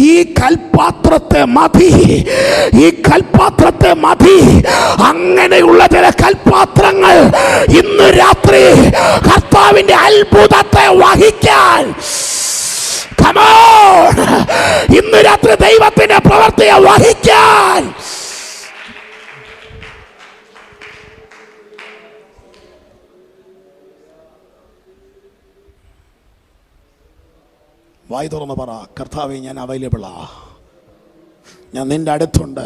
ഈ കൽപാത്രത്തെ മതി. അങ്ങനെയുള്ള ചില കൽപാത്രങ്ങൾ ഇന്ന് രാത്രി കർത്താവിൻ്റെ അത്ഭുതത്തെ വഹിക്കാൻ, ഇന്ന് രാത്രി ദൈവത്തിന്റെ പ്രവൃത്തിയെ വഹിക്കാൻ വായി തുറന്ന് പറ, കർത്താവേ ഞാൻ അവൈലബിളാ, ഞാൻ നിന്റെ അടുത്തുണ്ട്,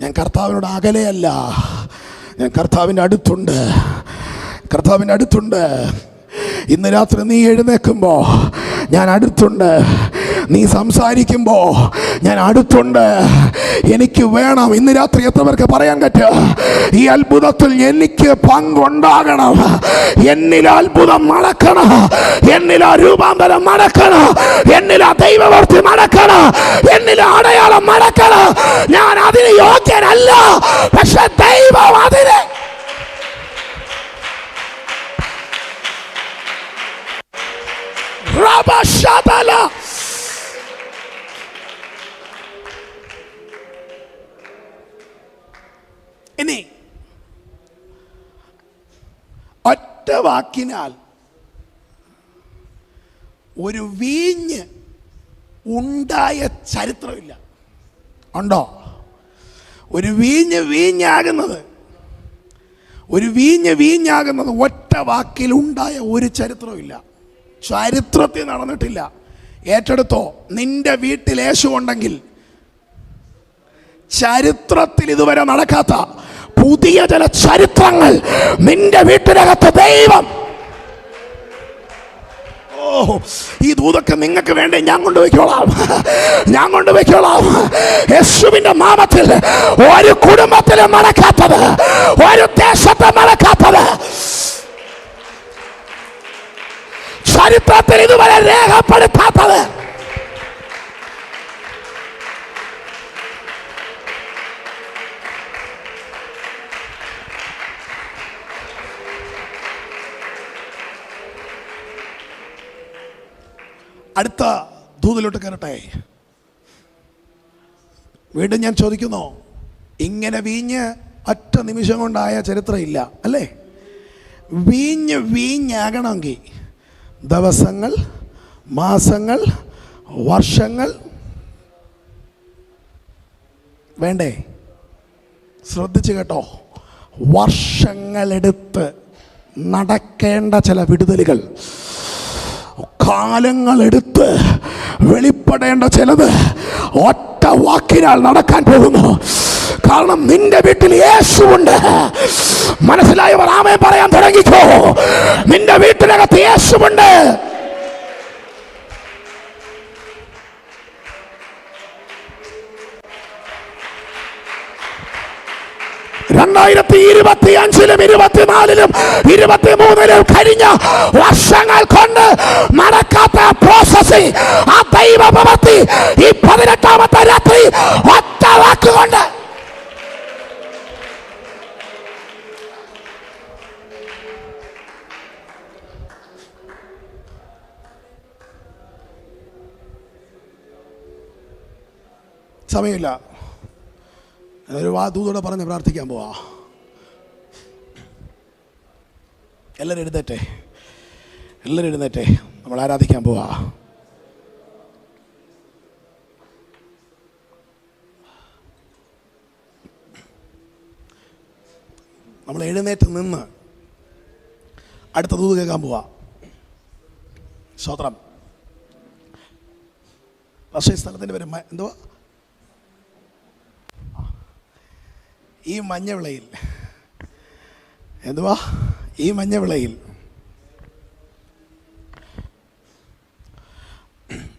ഞാൻ കർത്താവിനോട് അകലെയല്ല, ഞാൻ കർത്താവിൻ്റെ അടുത്തുണ്ട്. ഇന്ന് രാത്രി നീ എഴുന്നേൽക്കുമ്പോൾ ഞാൻ അടുത്തുണ്ട്, നീ സംസാരിക്കുമ്പോ ഞാൻ അടുത്തുണ്ട്, എനിക്ക് വേണം. ഇന്ന് രാത്രി എത്ര പേർക്ക് പറയാൻ പറ്റുക, ഈ അത്ഭുതത്തിൽ എനിക്ക് പങ്കുണ്ടാകണം, എന്നിൽ അത്ഭുതം നടക്കണം, എന്നിൽ രൂപാന്തരം നടക്കണം, എന്നിൽ ദൈവവർത്തി നടക്കണം, എന്നിൽ അടയാളം നടക്കണം. ഞാൻ അതിന് യോഗ്യനല്ല, പക്ഷെ ദൈവം അതിന് ഇനി ഒറ്റ വാക്കിനാൽ ഒരു വീഞ്ഞ് ഉണ്ടായ ചരിത്രമില്ല. ഉണ്ടോ? ഒരു വീഞ്ഞാകുന്നത് ഒറ്റ വാക്കിൽ ഉണ്ടായ ഒരു ചരിത്രമില്ല. ചരിത്രത്തിൽ നടന്നിട്ടില്ല. ഏറ്റെടുത്തോ, നിന്റെ വീട്ടിൽ യേശു ഉണ്ടെങ്കിൽ ചരിത്രത്തിൽ ഇതുവരെ നടക്കാത്ത പുതിയ ചില ചരിത്രങ്ങൾ നിന്റെ വീട്ടിനകത്ത് ദൈവം. ഈ ദൂതൊക്കെ നിങ്ങൾക്ക് വേണ്ടി ഞാൻ കൊണ്ടുവയ്ക്കോളാം. യേശുവിന്റെ നാമത്തിൽ ഒരു കുടുംബത്തിലും നടക്കാത്തത്, ഒരു ദേശത്തും നടക്കാത്തത്, ചരിത്രത്തിൽ ഇതുവരെ രേഖപ്പെടുത്താത്തത്. അടുത്ത ദൂതിലോട്ട് കയറട്ടെ. വീണ്ടും ഞാൻ ചോദിക്കുന്നു, ഇങ്ങനെ വീഞ്ഞ് ഒറ്റ നിമിഷം കൊണ്ടായ ചരിത്രം ഇല്ല അല്ലേ? വീഞ്ഞാകണമെങ്കിൽ ദിവസങ്ങൾ, മാസങ്ങൾ, വർഷങ്ങൾ വേണ്ടേ? ശ്രദ്ധിച്ച് കേട്ടോ, വർഷങ്ങളെടുത്ത് നടക്കേണ്ട ചില വിടുതലുകൾ, കാലങ്ങളെടുത്ത് വെളിപ്പെടേണ്ട ചിലത് ഒറ്റ വാക്കിനാൽ നടക്കാൻ പോകുന്നു. കാരണം നിന്റെ വീട്ടിൽ യേശുവുണ്ട്. മനസ്സിലായവർ ആമേൻ പറയാൻ തുടങ്ങിക്കോ. നിന്റെ വീട്ടിനകത്ത് യേശുവുണ്ട്. ിലും 24-ലും 23-ലും കഴിഞ്ഞ വർഷങ്ങൾ കൊണ്ട് നടക്കാത്ത പ്രോസസിംഗ് ആ ദൈവ പ്രവൃത്തി ഈ 18-ാമത്തെ രാത്രി ഒറ്റ വാക്കുകൊണ്ട് സമയമില്ല. ഒരു ദൂതോടെ പറഞ്ഞ് പ്രാർത്ഥിക്കാൻ പോവാ. എല്ലാവരും എഴുന്നേറ്റേ, നമ്മൾ ആരാധിക്കാൻ പോവാ. നമ്മൾ എഴുന്നേറ്റ് നിന്ന് അടുത്ത ദൂത് കേൾക്കാൻ പോവാ. സ്തോത്രം. പക്ഷേ സ്ഥലത്തിൻ്റെ പേര് എന്തുവാ? ഈ മഞ്ഞവിളയിൽ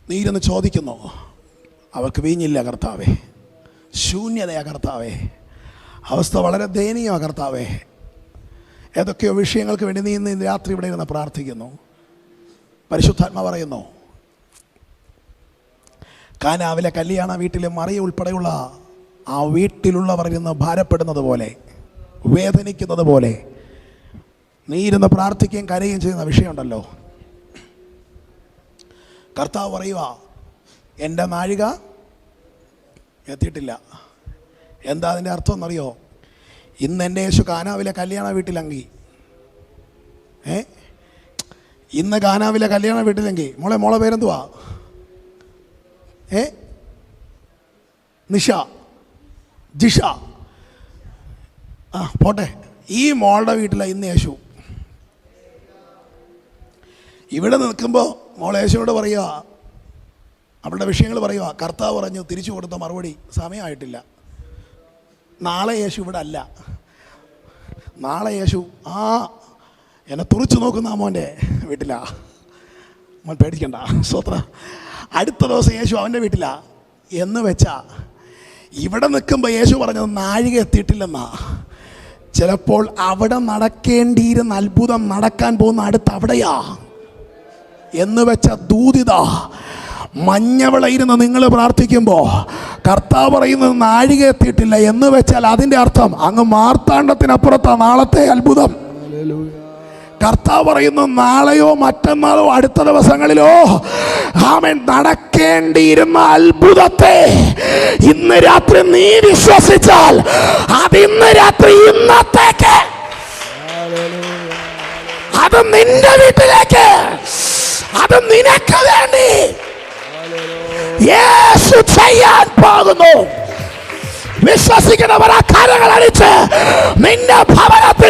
നീരൊന്ന് ചോദിക്കുന്നു, അവർക്ക് വീഞ്ഞില്ല കർത്താവേ, ശൂന്യതയാ കർത്താവേ, അവസ്ഥ വളരെ ദയനീയമാ കർത്താവേ. ഏതൊക്കെയോ വിഷയങ്ങൾക്ക് വേണ്ടി നീ ഇന്ന് രാത്രി ഇവിടെ ഇരുന്ന് പ്രാർത്ഥിക്കുന്നു. പരിശുദ്ധാത്മാ പറയുന്നു, കാനാവിലെ കല്യാണ വീട്ടിലെ മറിയ ഉൾപ്പെടെയുള്ള ആ വീട്ടിലുള്ളവർ ഇരുന്ന് ഭാരപ്പെടുന്നത് പോലെ, വേദനിക്കുന്നത് പോലെ നീ ഇരുന്ന് പ്രാർത്ഥിക്കുകയും കരയുകയും ചെയ്യുന്ന വിഷയമുണ്ടല്ലോ. കർത്താവ് പറയുക, എൻ്റെ നാഴിക എത്തിയിട്ടില്ല. എന്താ അതിൻ്റെ അർത്ഥം എന്നറിയോ? ഇന്ന് എൻ്റെ യേശു കാനാവിലെ കല്യാണ വീട്ടിലെങ്കിൽ, ഇന്ന് കാനാവിലെ കല്യാണ വീട്ടിലെങ്കിൽ, മോളെ പേരെന്തുവാ? നിഷ, ജിഷ, പോട്ടെ. ഈ മോളുടെ വീട്ടിലാണ് ഇന്ന് യേശു. ഇവിടെ നിൽക്കുമ്പോൾ മോളെ യേശുവിനോട് പറയുക, അവളുടെ വിഷയങ്ങൾ പറയുക. കർത്താവ് പറഞ്ഞു തിരിച്ചു കൊടുത്ത മറുപടി സമയമായിട്ടില്ല. നാളെ യേശു ഇവിടെ അല്ല. നാളെ യേശു എന്നെ തുറിച്ചു നോക്കുന്ന മോൻ്റെ വീട്ടിലാ. മോൻ പേടിക്കണ്ട. സ്വത്ര അടുത്ത ദിവസം യേശു അവൻ്റെ വീട്ടിലാ എന്ന് വെച്ചാ ഇവിടെ നിൽക്കുമ്പോൾ യേശു പറഞ്ഞത് നാഴിക എത്തിയിട്ടില്ലെന്നാ. ചിലപ്പോൾ അവിടെ നടക്കേണ്ടിയിരുന്ന അത്ഭുതം നടക്കാൻ പോകുന്ന അടുത്ത് അവിടെയാ എന്ന് വെച്ച ദൂതിത. മഞ്ഞവിളയിരുന്ന് നിങ്ങൾ പ്രാർത്ഥിക്കുമ്പോൾ കർത്താവ് പറയുന്നത് നാഴിക എത്തിയിട്ടില്ല എന്ന് വെച്ചാൽ അതിൻ്റെ അർത്ഥം അങ്ങ് മാർത്താണ്ഡത്തിനപ്പുറത്താ നാളത്തെ അത്ഭുതം. കർത്താവ് പറയുന്നു നാളെയോ മറ്റന്നാളോ അടുത്ത ദിവസങ്ങളിലോ ആമേൻ നടക്കേണ്ടിയിരുന്ന അത്ഭുതത്തെ ഇന്ന് രാത്രി നീ വിശ്വസിച്ചാൽ അത് ഇന്ന് രാത്രി ഇന്നത്തേക്ക്, അത് നിന്റെ വീട്ടിലേക്ക്, അത് നിനക്ക് വേണ്ടി യേശു ചെയ്യാൻ പോകുന്നു. വിശ്വസിക്കുന്നവർ ആ കരങ്ങൾ അടിച്ച് നിന്റെ ഭവനത്തിൽ